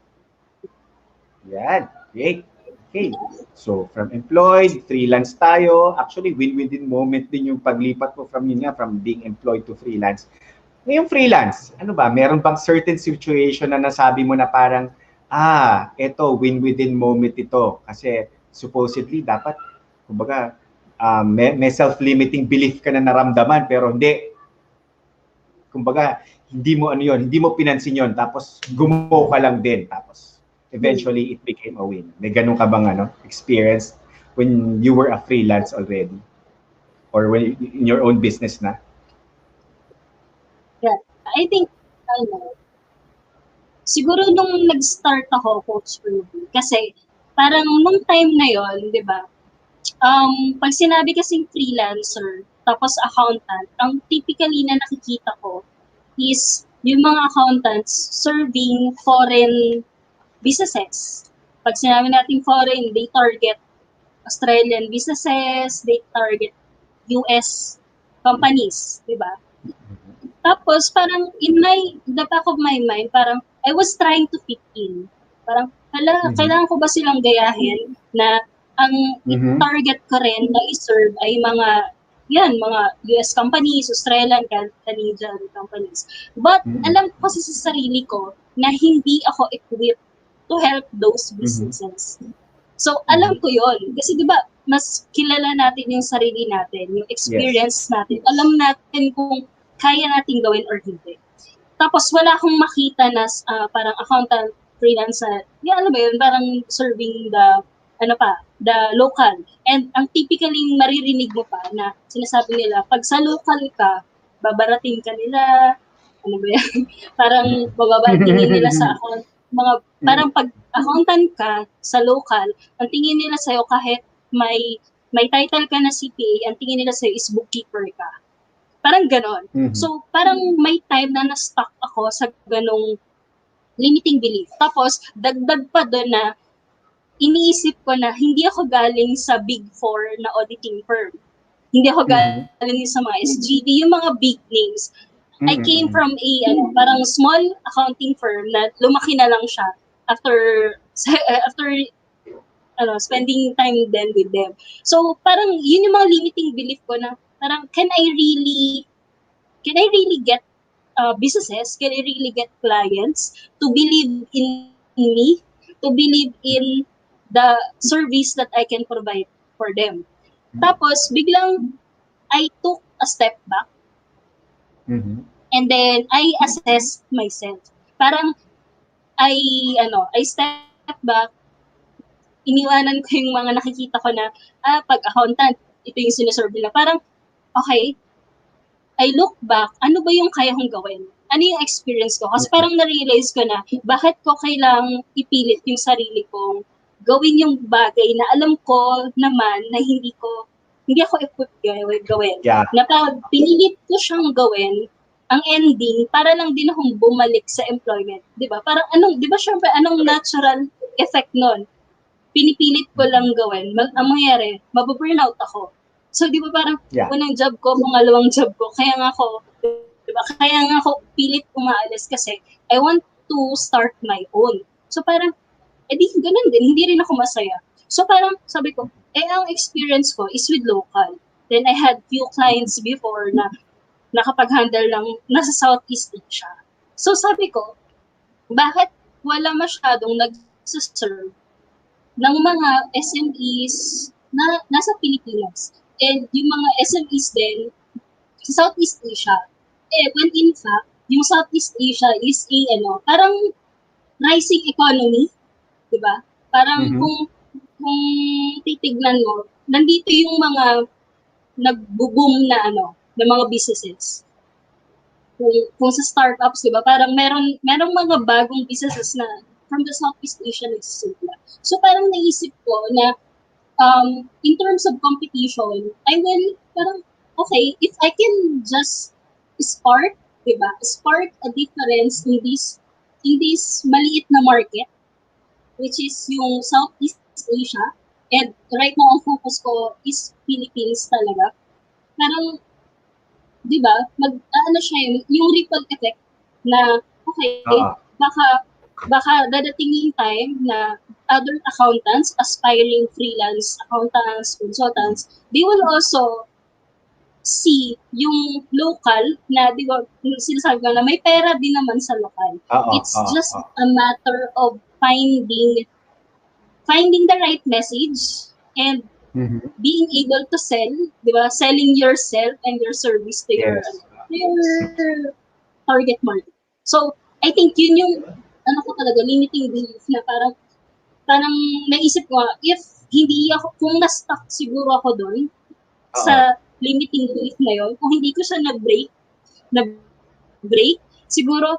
Yan. Great. Okay. So, from employed, freelance tayo. Actually, win-win moment din yung paglipat mo from being employed to freelance. Ngayong freelance, meron bang certain situation na nasabi mo na parang, eto, win-within moment ito. Kasi, supposedly, dapat, kumbaga, may self-limiting belief ka na naramdaman, pero hindi. Kumbaga, hindi mo pinansin yun, tapos gumawa ka lang din, tapos eventually it became a win. May ganun ka bang experience when you were a freelance already? Or when in your own business na? Yeah. I think, ano, siguro nung nag-start ako, Coach Ruby, kasi parang nung time na yon, di ba, pag sinabi kasing freelancer, tapos accountant, ang typically na nakikita ko is yung mga accountants serving foreign businesses. Pag sinabi natin foreign, they target Australian businesses, they target US companies, di ba? Tapos parang the back of my mind, parang I was trying to fit in. Parang, kailangan ko ba silang gayahin na ang target ko rin na i-serve ay mga US companies, Australian, Canadian companies. But alam ko kasi sa sarili ko na hindi ako equipped to help those businesses. So, alam ko yon. Kasi di ba, mas kilala natin yung sarili natin, yung experience natin. Alam natin kung kaya natin gawin or hindi. Tapos, wala akong makita na parang accountant, freelancer. Alam mo yun, parang serving the local. And ang typically maririnig mo pa na sinasabi nila, pag sa local ka, babarating ka nila, ano ba yan? Parang babaratingin nila sa account. Parang pag accountant ka sa local, ang tingin nila sa'yo kahit may title ka na CPA, ang tingin nila sa'yo is bookkeeper ka. Parang ganon. So, parang may time na na-stuck ako sa ganong limiting belief. Tapos, dagdag pa doon na iniisip ko na hindi ako galing sa Big Four na auditing firm. Hindi ako galing sa mga SGD, yung mga big names. I came from parang small accounting firm na lumaki na lang siya after spending time then with them. So parang yun yung mga limiting belief ko na parang can I really get businesses, can I really get clients to believe in me, to believe in the service that I can provide for them. Tapos biglang I took a step back. And then I assessed myself. Parang I step back, iniwanan ko yung mga nakikita ko na pag accountant, ito yung sinaserve nila. Parang okay, I look back, ano ba yung kaya kong gawin? Ano yung experience ko? Kasi parang na-realize ko na bakit ko kailangang ipilit yung sarili kong gawin yung bagay na alam ko naman na hindi ako equipped gawin. Yeah. Na pag pinilit ko siyang gawin, ang ending, para lang din akong bumalik sa employment. Di ba? Parang di ba syempre, anong natural effect nun? Pinipilit ko lang gawin. Ang mangyari, mababurnout ako. So, di ba parang unang job ko, pangalawang job ko, kaya nga ako pilit umaalis kasi I want to start my own. So, parang, ganun din, hindi rin ako masaya. So, parang, sabi ko, ang experience ko is with local. Then, I had few clients before na nakapag-handle ng nasa Southeast Asia. So, sabi ko, bakit wala masyadong nag-serve ng mga SMEs na nasa Pilipinas? And yung mga SMEs din sa Southeast Asia, when in fact, yung Southeast Asia is parang rising economy, di ba? Parang kung titignan mo, nandito yung mga nagbo-boom na mga businesses. Kung sa startups, di ba? Parang merong mga bagong businesses na from the Southeast Asia nagsisimula. So parang naisip ko na in terms of competition, parang, okay, if I can just spark a difference in this maliit na market, which is yung Southeast Asia, and right now ang focus ko is Philippines talaga. Parang, di ba, siya yung ripple effect na, okay, baka dadating yung time na other accountants, aspiring freelance accountants, consultants, they will also see yung local na, di ba, sinasabi ko na may pera din naman sa local. It's just a matter of finding the right message and being able to sell, di ba, selling yourself and your service to your target market. So, I think yun yung limiting belief na parang naisip ko, if hindi ako, kung na-stuck siguro ako doon sa limiting belief na yun, kung hindi ko siya na-break, siguro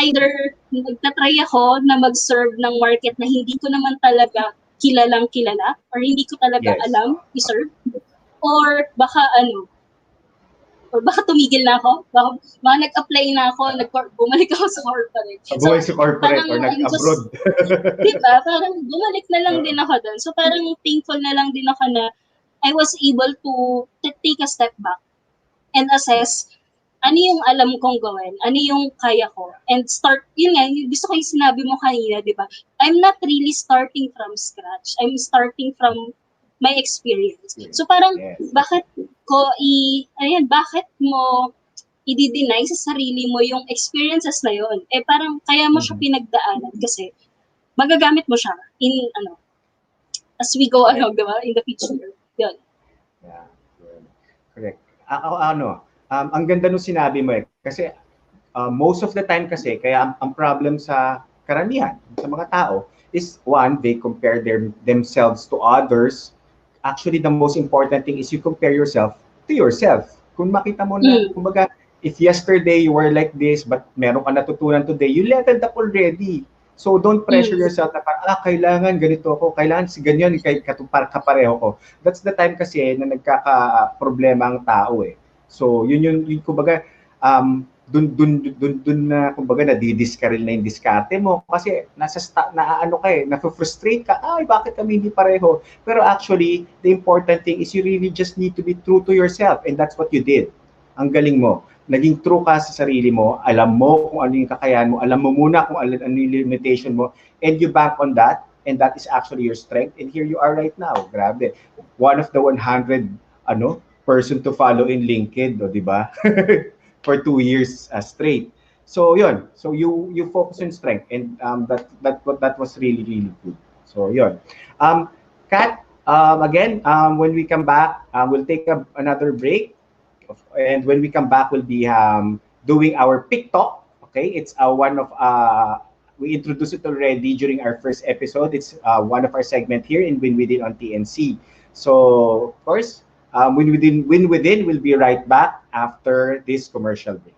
either nagtatry ako na mag-serve ng market na hindi ko naman talaga kilalang kilala or hindi ko talaga Yes. alam i-serve, or baka or baka tumigil na ako, baka nag-apply na ako, bumalik ako sa corporate. So, Bumalik sa corporate parang or I'm just, nag-abroad. di ba, parang bumalik na lang din ako doon. So, parang thankful na lang din ako na I was able to take a step back and assess ano yung alam kong gawin, ano yung kaya ko, and start, yun nga, gusto ko yung sinabi mo kanina, di ba? I'm not really starting from scratch. I'm starting from my experience. So parang, Yes. bakit bakit mo i-deny sa sarili mo yung experiences na yun? Eh parang, kaya mo siya pinagdaanan kasi magagamit mo siya as we go along, di ba? In the future. Yun. Yeah. Correct. Ang ganda nung sinabi mo kasi most of the time kasi kaya ang problem sa karamihan sa mga tao is one, they compare themselves to others. Actually, the most important thing is you compare yourself to yourself. Kung makita mo na, kumbaga, if yesterday you were like this but meron ka natutunan today, you leveled up already. So don't pressure yourself na parang, kailangan ganito ako, kailangan si ganyan, kapareho ko. That's the time kasi na nagkaka-problema ang tao eh. So yun kumbaga, dun na kumbaga nadidiskaril na yung diskarte mo kasi na-frustrate ka, bakit kami hindi pareho? Pero actually, the important thing is you really just need to be true to yourself, and that's what you did. Ang galing mo. Naging true ka sa sarili mo, alam mo kung ano yung kakayahan mo, alam mo muna kung ano yung limitation mo, and you bank on that, and that is actually your strength, and here you are right now. Grabe. One of the 100 person to follow in LinkedIn, di ba? For 2 years straight. So yun. So you focus on strength, and that was really really good. So yun. Kat, again, when we come back, we'll take another break, and when we come back, we'll be doing our pick talk. Okay, it's one of we introduced it already during our first episode. It's one of our segment here in Win Within on TNC. So of course, Win Within will be right back after this commercial break.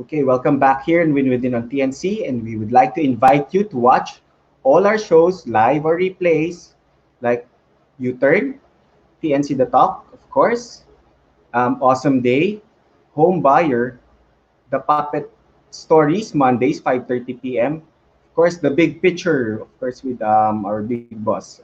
Okay, welcome back here in Win Within on TNC, and we would like to invite you to watch all our shows live or replays, like U-Turn, TNC The Talk, of course, Awesome Day, Home Buyer, The Puppet Stories, Mondays, 5:30 p.m. Of course, The Big Picture, of course, with our big boss,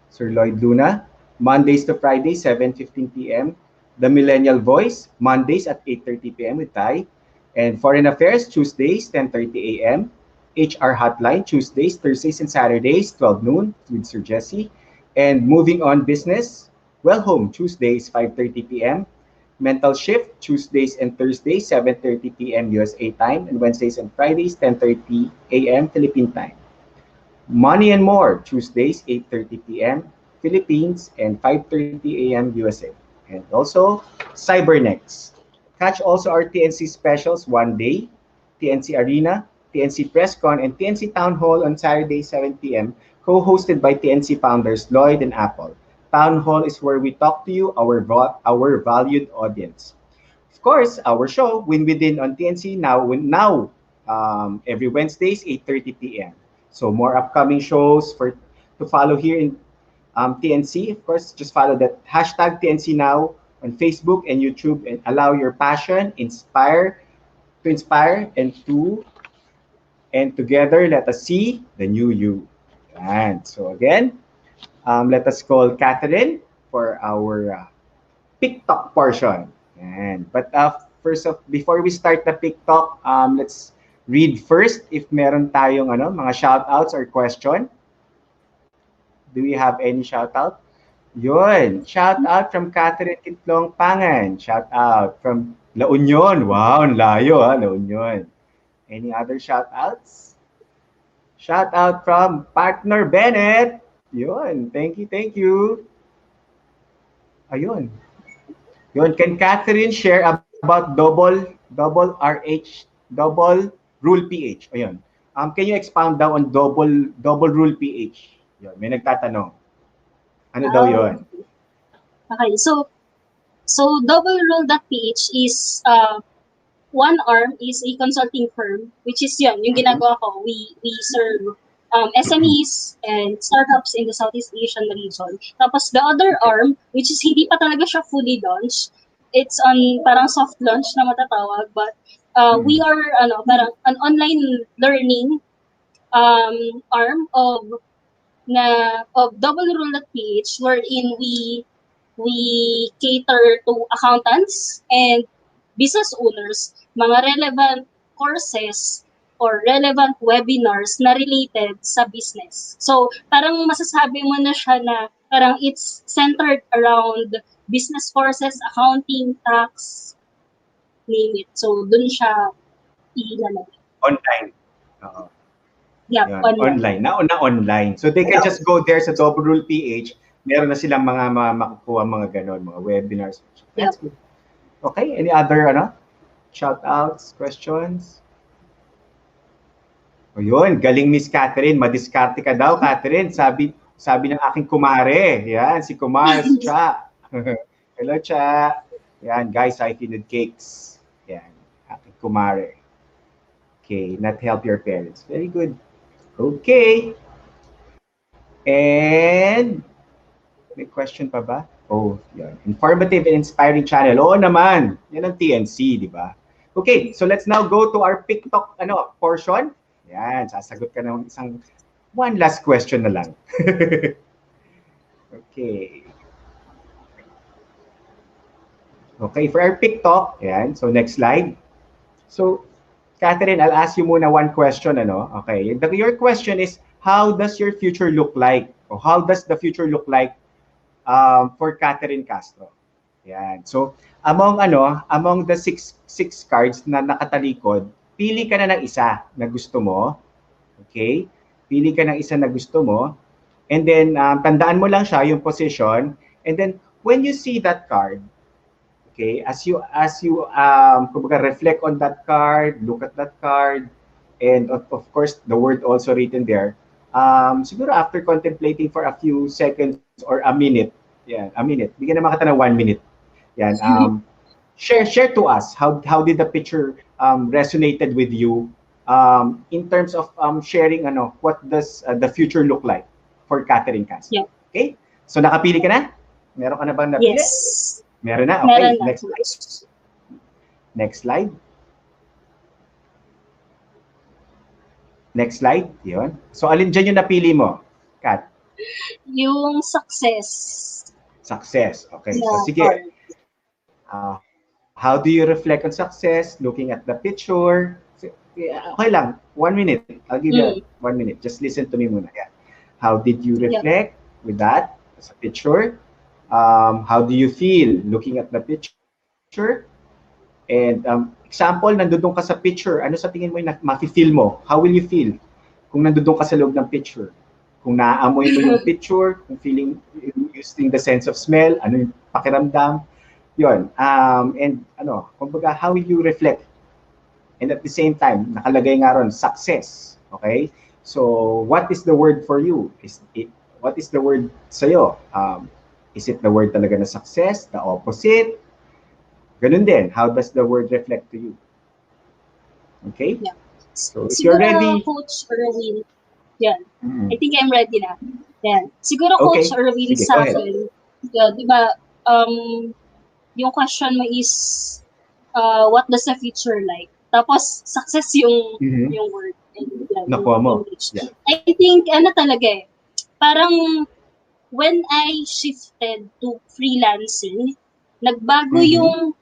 Sir Lloyd Luna, Mondays to Fridays, 7:15 p.m. The Millennial Voice, Mondays at 8:30 p.m. with Ty. And Foreign Affairs, Tuesdays, 10:30 a.m. HR Hotline, Tuesdays, Thursdays, and Saturdays, 12 noon with Sir Jesse. And Moving On Business, Well Home, Tuesdays, 5:30 p.m. Mental Shift, Tuesdays and Thursdays, 7:30 p.m. USA time. And Wednesdays and Fridays, 10:30 a.m. Philippine time. Money and More, Tuesdays, 8:30 p.m. Philippines and 5:30 a.m. USA. And also, Cybernext. Catch also our TNC specials one day, TNC Arena, TNC PressCon, and TNC Town Hall on Saturday, 7 p.m., co-hosted by TNC founders Lloyd and Apple. Town Hall is where we talk to you, our valued audience. Of course, our show, Win Within on TNC every Wednesdays, 8:30 p.m. So more upcoming shows for to follow here in TNC. Of course, just follow that hashtag TNC Now on Facebook and YouTube and allow your passion inspire and together let us see the new you. And so again, let us call Catherine for our TikTok portion. And but before we start the TikTok, let's read first if meron tayong mga shout outs or question. Do we have any shout out? Yun. Shout out from Catherine Kitlong Pangan. Shout out from La Union. Wow, ang layo ha, La Union. Any other shout outs? Shout out from Partner Bennett. Yun. Thank you, thank you. Ayun. Yun. Can Catherine share about double RH, double rule pH? Ayun. Can you expound down on double rule pH? Yun. May nagtatanong. Ano daw yun? Okay, so double rule.ph is one arm is a consulting firm, which is yun, yung ginagawa ko. We serve SMEs and startups in the Southeast Asian region. Tapos the other arm, which is hindi pa talaga siya fully launched, it's on parang soft launch na matatawag, but we are parang an online learning arm of double rule.ph, wherein we cater to accountants and business owners, mga relevant courses or relevant webinars na related sa business. So, parang masasabi mo na siya na parang it's centered around business courses, accounting, tax, name it. So, dun siya ilalagay. Online. Yeah, Yun, online. online. So they can just go there sa Double Rule PH. Meron na silang mga makukuha mga ganon, mga webinars. That's good. Okay, any other shout outs, questions? O yun, galing Miss Catherine. Madiskarte ka daw, Catherine. Sabi ng aking kumare. Yan, si Kumars, Cha. Hello, Cha. Yan, guys, I feeded cakes. Yan, aking kumare. Okay, not help your parents. Very good. Okay. And may question pa ba? Oh, yan. Informative and inspiring channel. Oo naman. Yan ang TNC, di ba? Okay, so let's now go to our TikTok portion. Yan, sasagot ka ng one last question na lang. Okay. Okay, for our TikTok, yan. So next slide. So Catherine, I'll ask you muna one question, Okay. Your question is, how does your future look like? Or how does the future look like for Katherine Castro? Yan. So, among the six cards na nakatalikod, pili ka na ng isa na gusto mo. Okay? Pili ka ng isa na gusto mo. And then, tandaan mo lang siya, yung position. And then, when you see that card, okay, as you kumbaga reflect on that card, look at that card, and of course the word also written there. Siguro after contemplating for a few seconds or a minute, a minute. Bigyan naman kita ng 1 minute. Yan. Share to us how did the picture resonated with you in terms of sharing what does the future look like for Katherine Castro. Yeah. Okay? So nakapili ka na? Meron ka na bang napili? Yes. Meron na? Okay, Meron na. next slide. Next slide. Next slide. Yun. So, alin dyan yung napili mo, Kat? Yung success. Success. Okay. Yeah, So, sige. How do you reflect on success? Looking at the picture. Okay lang. 1 minute. I'll give you 1 minute. Just listen to me muna. Yeah. How did you reflect with that as a picture? How do you feel looking at the picture? And example, nandun ka sa picture, ano sa tingin mo yung mafe-feel mo? How will you feel kung nandun ka sa loob ng picture? kung naaamoy mo yung picture, kung feeling, using the sense of smell, ano yung pakiramdam, yun. And kumbaga, how will you reflect? And at the same time, nakalagay nga ron, success. Okay? So, what is the word for you? What is the word sa'yo? Is it the word talaga na success? The opposite? Ganun din. How does the word reflect to you? Okay? Yeah. So, if you're Siguro, ready, Coach Erwin, yan. I think I'm ready na. Yan. Siguro, Coach okay. Erwin, Sige, go sa ahead. akin, di ba, yung question mo is, what does the future like? Tapos, success yung Mhm. yung word. And, yan, Nakuha yung mo. English. Yeah. I think, talaga eh, parang, when I shifted to freelancing, nagbago Mhm. yung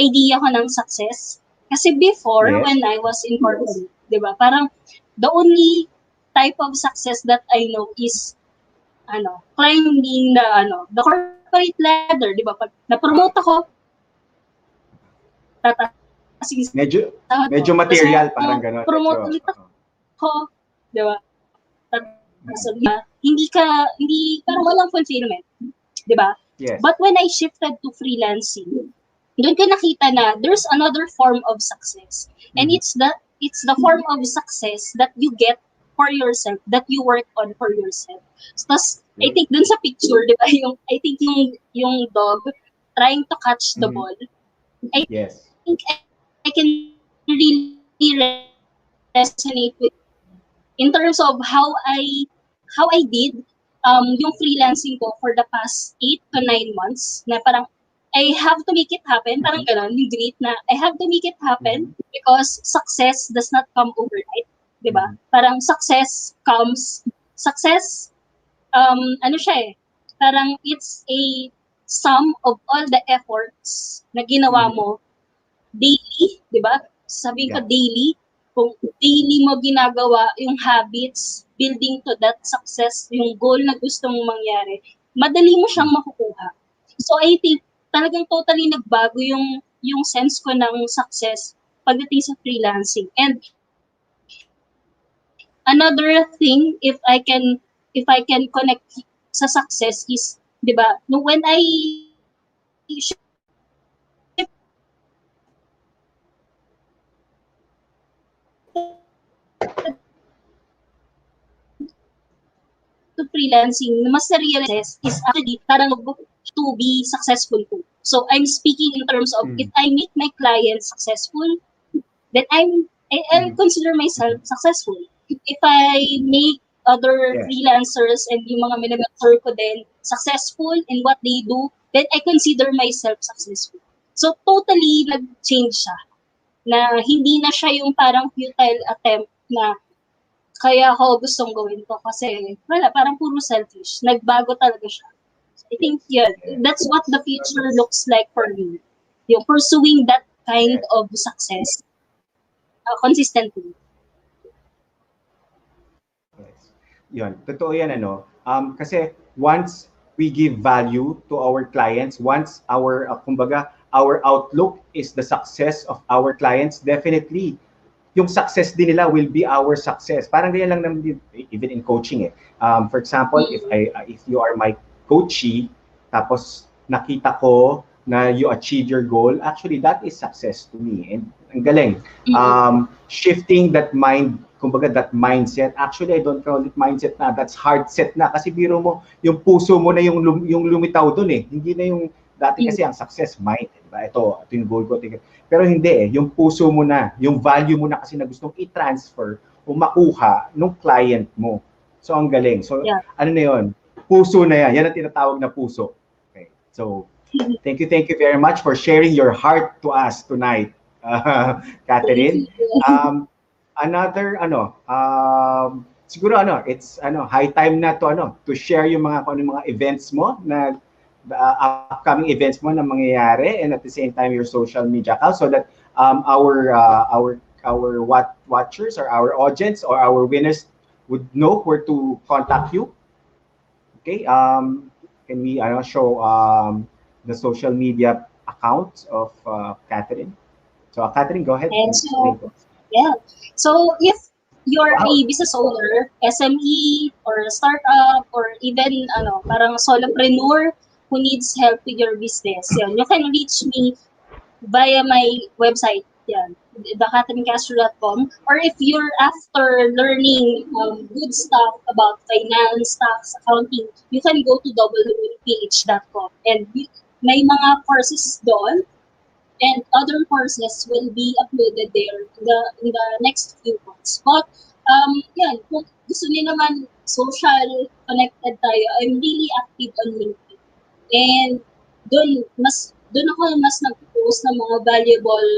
idea ko ng success. Kasi before, Yes. when I was in corporate, di ba, parang the only type of success that I know is climbing the corporate ladder, di ba? Pag na-promote ako, tataas yung Medyo, sahod ko. medyo Tapos material, parang gano'n. promote Medyo, ulit ako, di ba? Tapos, hindi, parang walang fulfillment, di ba? yes. But when I shifted to freelancing, doon ko nakita na there's another form of success. And Mhm. it's the form of success that you get for yourself, that you work on for yourself. Tapos, I think dun sa picture, di ba, I think yung dog trying to catch the Mhm. ball, I Yes. think I can really resonate with in terms of how I did yung freelancing ko for the past 8 to 9 months na parang I have to make it happen, parang gano'n, yung great na I have to make it happen because success does not come overnight, di ba? Parang success, siya eh, parang it's a sum of all the efforts na ginawa mo daily, di ba? Sabihin ko Yeah. daily, kung daily mo ginagawa yung habits, building to that success, yung goal na gusto mong mangyari, madali mo siyang makukuha. So I think talagang totally nagbago yung sense ko ng success pagdating sa freelancing. And another thing, if I can connect sa success is, di ba, when I to freelancing, mas na-realize is actually parang to be successful too. So I'm speaking in terms of if I make my clients successful, then I'll consider myself successful. If I make other Yes. freelancers and yung mga minamentor ko din successful in what they do, then I consider myself successful. So totally nag-change siya. Na hindi na siya yung parang futile attempt na kaya ako gustong gawin to kasi wala, parang puro selfish. Nagbago talaga siya. I think that's what the future looks like for me. Yung pursuing that kind of success consistently. Yes. Yun, totoo yan kasi once we give value to our clients, once our kumbaga our outlook is the success of our clients, definitely yung success din nila will be our success. Parang ganyan lang naman din, even in coaching eh. For example, if you are my coachee, tapos nakita ko na you achieve your goal, actually that is success to me. And ang galing. Shifting that kumbaga that mindset, actually I don't call it mindset na, that's hard set na. Kasi biro mo, yung puso mo na yung lumitaw dun eh. Hindi na yung, dati kasi ang success mind, diba? Ito yung goal ko. Pero hindi eh, yung puso mo na, yung value mo na kasi na gustong i-transfer o makuha nung client mo. So ang galing. So ano na yun? Puso na yan. Yan ang tinatawag na puso. Okay. So thank you very much for sharing your heart to us tonight, Katherine. Another siguro it's high time na to share yung mga mga events mo na upcoming events mo na mangyayari, and at the same time your social media account, so that our watchers or our audience or our winners would know where to contact you. Okay, can we show the social media accounts of Katherine? So Katherine, go ahead. And so, yeah. So if you're a Wow. business owner, SME or startup or even parang solopreneur who needs help with your business, yan, you can reach me via my website, yan, thekatarincastro.com. Or if you're after learning good stuff about finance, tax, accounting, you can go to www.ph.com and may mga courses doon and other courses will be uploaded there in the next few months. But yan, kung gusto niyo naman social connected tayo, I'm really active on LinkedIn. And doon ako mas nag-post ng mga valuable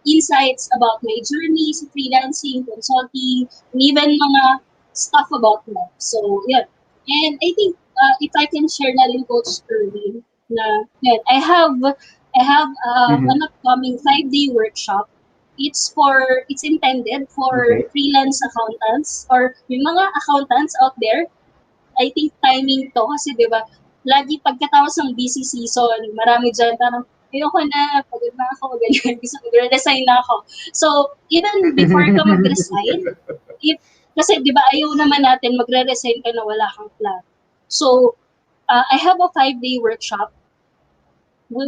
insights about my journey sa freelancing, consulting, and even mga stuff about love. So, yeah. And I think if I can share na rin Coach Erwin na yan, I have Mhm. an upcoming 5-day workshop. It's intended for Okay. freelance accountants or yung mga accountants out there. I think timing to kasi 'di ba, lagi pagkatapos ng busy season, marami diyan parang ayoko na, pagod na ako, ganyan, gusto magre-resign na ako. So, even before ka mag-resign, if kasi 'di ba ayaw naman natin magre-resign ka na wala kang plan. So, I have a 5-day workshop. We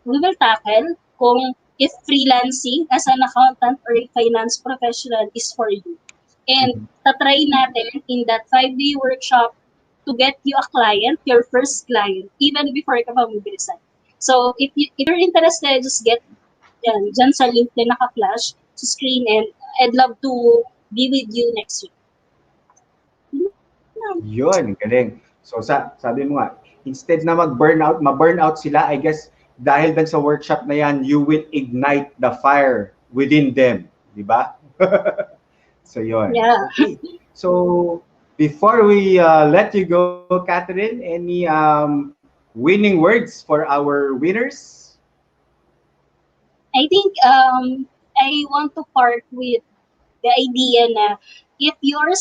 will tackle kung if freelancing as an accountant or a finance professional is for you. And Mhm. tatry natin in that 5-day workshop to get you a client, your first client, even before ka pa mag-resign. So, if you're interested, just get dyan sa link na naka-flash sa screen and I'd love to be with you next week. Yun, galing. So sabi mo nga, instead na ma-burnout sila, I guess dahil dan sa workshop na yan, you will ignite the fire within them, di ba? So yun. Yeah. Okay. So before we let you go, Catherine, any winning words for our winners? I think I want to part with the idea na if you're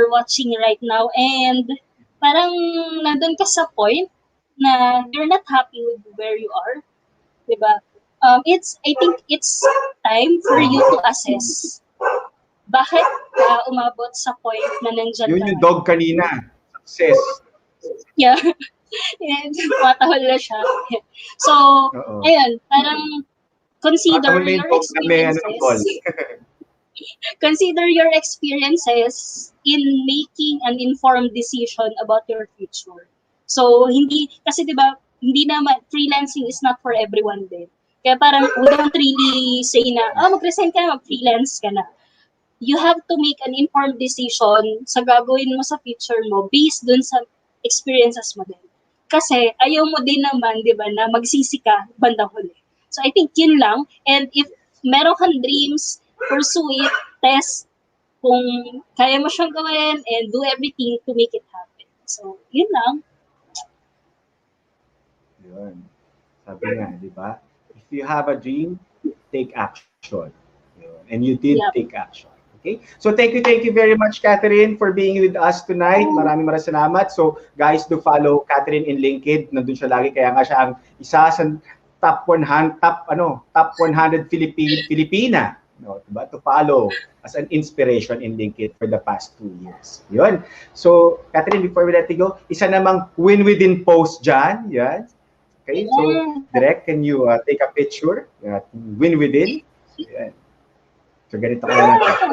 watching right now and parang nandun ka sa point na you're not happy with where you are, di ba? I think it's time for you to assess bakit ka umabot sa point na nandyan Yun ka yung ngayon. dog kanina. Success. Yeah. And matahol na siya. So, Oo. ayun, parang consider Patahol na yung your dog na may ano ng ball. experiences. Consider your experiences in making an informed decision about your future. So, hindi, kasi di ba, hindi naman, freelancing is not for everyone din. Kaya parang, we don't really say na, mag-resign ka na, mag-freelance ka na. You have to make an informed decision sa gagawin mo sa future mo based dun sa experiences mo din. Kasi, ayaw mo din naman, di ba, na magsisi ka bandang huli. So, I think yun lang. And if meron kang dreams, pursue it, test kung kaya mo siyang gawin, and do everything to make it happen. So, yun lang. Yun. Sabi nga, di ba? If you have a dream, take action. Yun. And you did Yeah. take action. Okay? So thank you very much, Catherine, for being with us tonight. Maraming salamat. So guys, do follow Catherine in LinkedIn. Nandun siya lagi. Kaya nga siya ang isa sa top 100 Filipina. No, diba? To follow as an inspiration in LinkedIn for the past 2 years. Yun. So, Catherine, before we let you go, isa namang win within post dyan. Yan. Okay, so Direk, can you take a picture? Win within. Yan. So ganito ko na natin.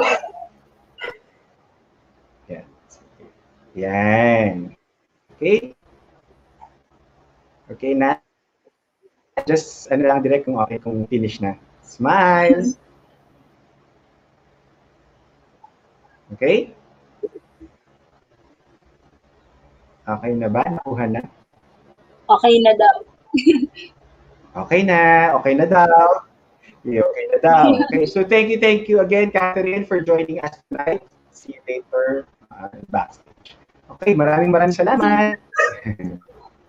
Yan. Yan. Okay. Okay na. Just ano lang Direk kung okay, kung finish na. Smile. Okay? Okay na ba? Nakuha na? Okay na daw. Okay na. Okay na daw. Okay na daw. Okay, so thank you again, Catherine, for joining us tonight. See you later backstage. Okay, maraming salamat.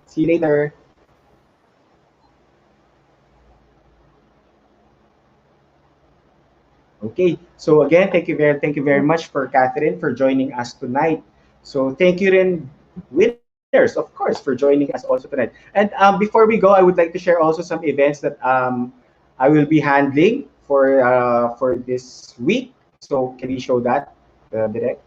See you later. Okay, so again, thank you very much for Catherine for joining us tonight. So thank you rin winners, of course, for joining us also tonight. And before we go, I would like to share also some events that I will be handling for this week. So can we show that, direct?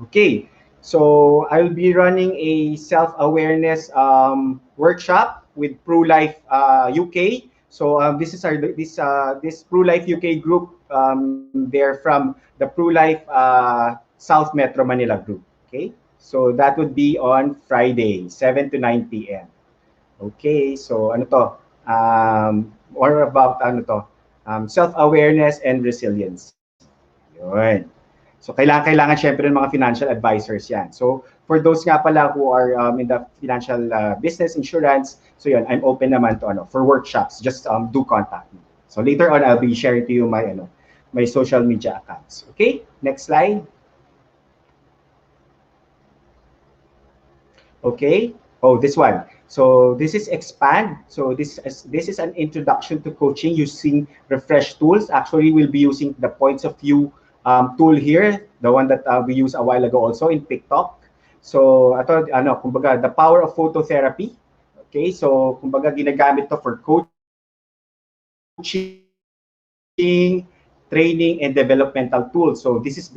Okay, so I'll be running a self-awareness workshop with ProLife UK. So this is our this ProLife UK group. They're from the ProLife South Metro Manila group. Okay, so that would be on Friday, 7 to 9 p.m. Okay, so ano to? Or about ano to? Self-awareness and resilience. Yun. So kailangan syempre ng mga financial advisors yan. So for those nga pala who are in the financial business, insurance, so yun, I'm open naman to for workshops. Just do contact me. So later on, I'll be sharing to you my my social media accounts. Okay, next slide. Okay. Oh, this one. So this is expand. So this is an introduction to coaching using refresh tools. Actually, we'll be using the points of view tool here, the one that we used a while ago also in TikTok. So ito, kumbaga, the power of phototherapy. Okay, so kumbaga ginagamit to for coaching, training, and developmental tools. So this is,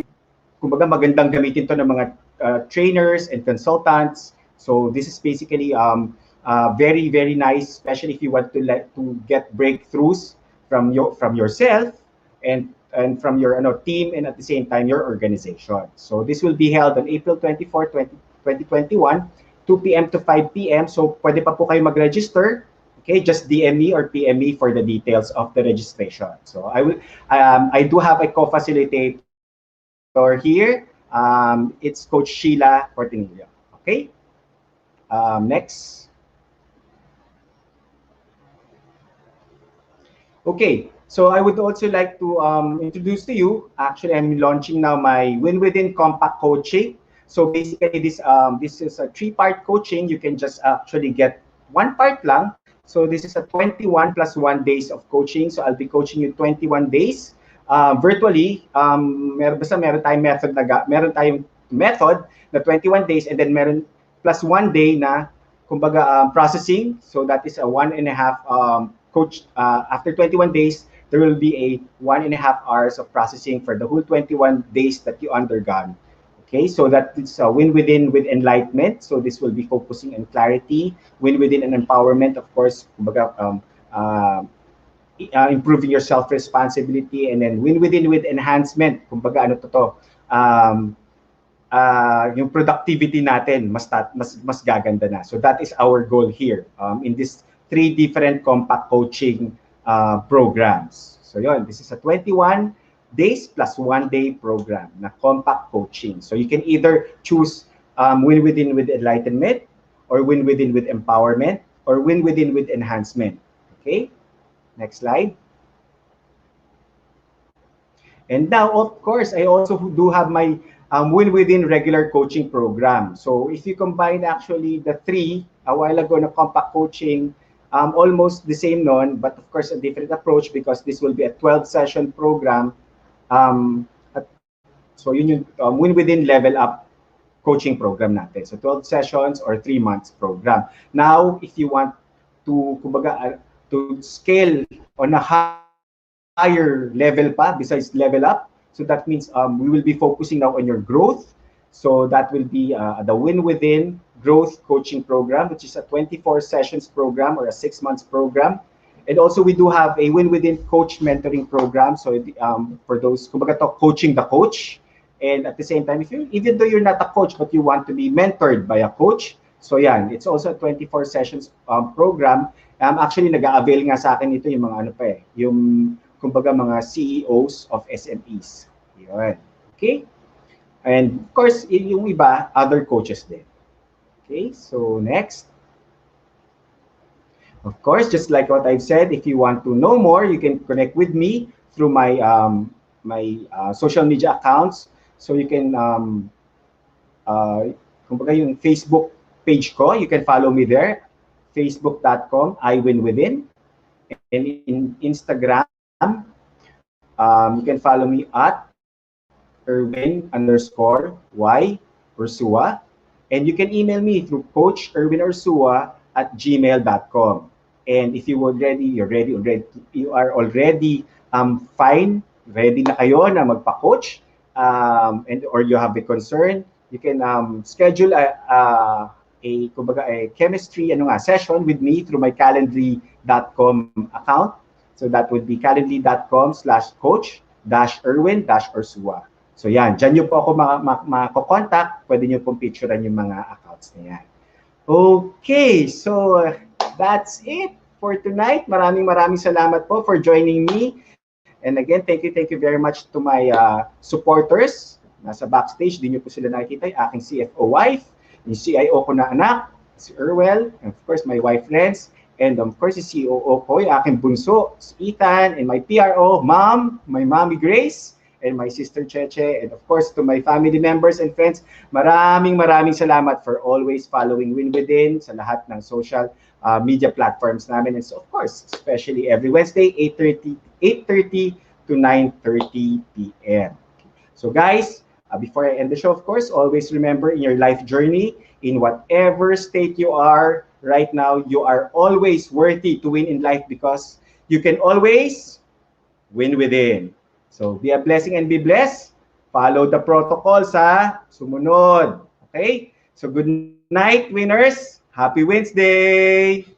kumbaga magandang gamitin to ng mga trainers and consultants. So this is basically very very nice, especially if you want to get breakthroughs from yourself and from your team, and at the same time your organization. So this will be held on April 24, 2021, 2 p.m. to 5 p.m. So pwede pa po kayo mag-register. Okay, just DM me or PM me for the details of the registration. So I do have a co-facilitator here. It's Coach Sheila Cortinillo. Okay. Next. Okay. So I would also like to introduce to you. Actually, I'm launching now my Win Within Compact Coaching. So basically, this is a 3-part coaching. You can just actually get 1 part lang. So this is a 21 plus 1 days of coaching. So I'll be coaching you 21 days. Virtually, meron tayong method na 21 days, and then meron plus 1 day na kumbaga processing. So that is a 1.5 coach. After 21 days, there will be a 1.5 hours of processing for the whole 21 days that you undergone. Okay, so that is Win Within with enlightenment. So this will be focusing on clarity, Win Within and empowerment, of course, kumbaga, improving your self-responsibility, and then Win Within with enhancement. Kumbaga ano to, yung productivity natin mas gaganda na. So that is our goal here in this 3 different compact coaching programs. So yun, this is a 21 days plus 1 day program na compact coaching. So you can either choose Win Within with enlightenment, or Win Within with empowerment, or Win Within with enhancement. Okay, next slide. And now, of course, I also do have my Win Within regular coaching program. So if you combine actually the 3 a while ago na compact coaching, almost the same noon, but of course a different approach, because this will be a 12-session program. So yun yung Win Within Level Up coaching program natin. So 12 sessions or 3 months program. Now, if you want to, kumbaga, to scale on a higher level pa, besides level up, so that means we will be focusing now on your growth. So that will be the Win Within Growth Coaching Program, which is a 24 sessions program or a 6 months program. And also we do have a Win Within Coach Mentoring Program. So for those, kumbaga to, coaching the coach. And at the same time, even though you're not a coach, but you want to be mentored by a coach, so yan, it's also a 24 sessions program. Actually, nag-a-avail nga sa akin ito yung mga yung kumbaga mga CEOs of SMEs. Yun. Okay? And of course, yung iba, other coaches din. Okay, so next. Of course, just like what I've said, if you want to know more, you can connect with me through my social media accounts. So you can, kumbaga yung Facebook page ko, you can follow me there, facebook.com, iWinWithin. And in Instagram, you can follow me at Erwin_Y Ursua. And you can email me through Coach Erwin Ursua at gmail.com. And if you are already fine, ready na kayo na magpa-coach, and or you have a concern, you can schedule a chemistry session with me through my calendly.com account. So that would be calendly.com/coach-erwin-ursua. So yan, dyan nyo po ako makakontakt. Pwede nyo pong picturean yung mga accounts na yan. Okay, so that's it for tonight. Maraming salamat po for joining me. And again, thank you very much to my supporters. Nasa backstage, di nyo po sila nakikita. Yung aking CFO wife, yung CIO ko na anak, si Erwel, and of course, my wife friends, and of course, si COO ko, yung aking bunso, si Ethan, and my PRO, Mom, my Mommy Grace, and my sister Cheche, and of course, to my family members and friends, maraming salamat for always following Win Within sa lahat ng social media platforms namin. And so, of course, especially every Wednesday, 8:30 to 9:30 p.m. So guys, before I end the show, of course, always remember in your life journey, in whatever state you are right now, you are always worthy to win in life because you can always win within. So be a blessing and be blessed. Follow the protocols ha. Sumunod. Okay? So good night, winners. Happy Wednesday!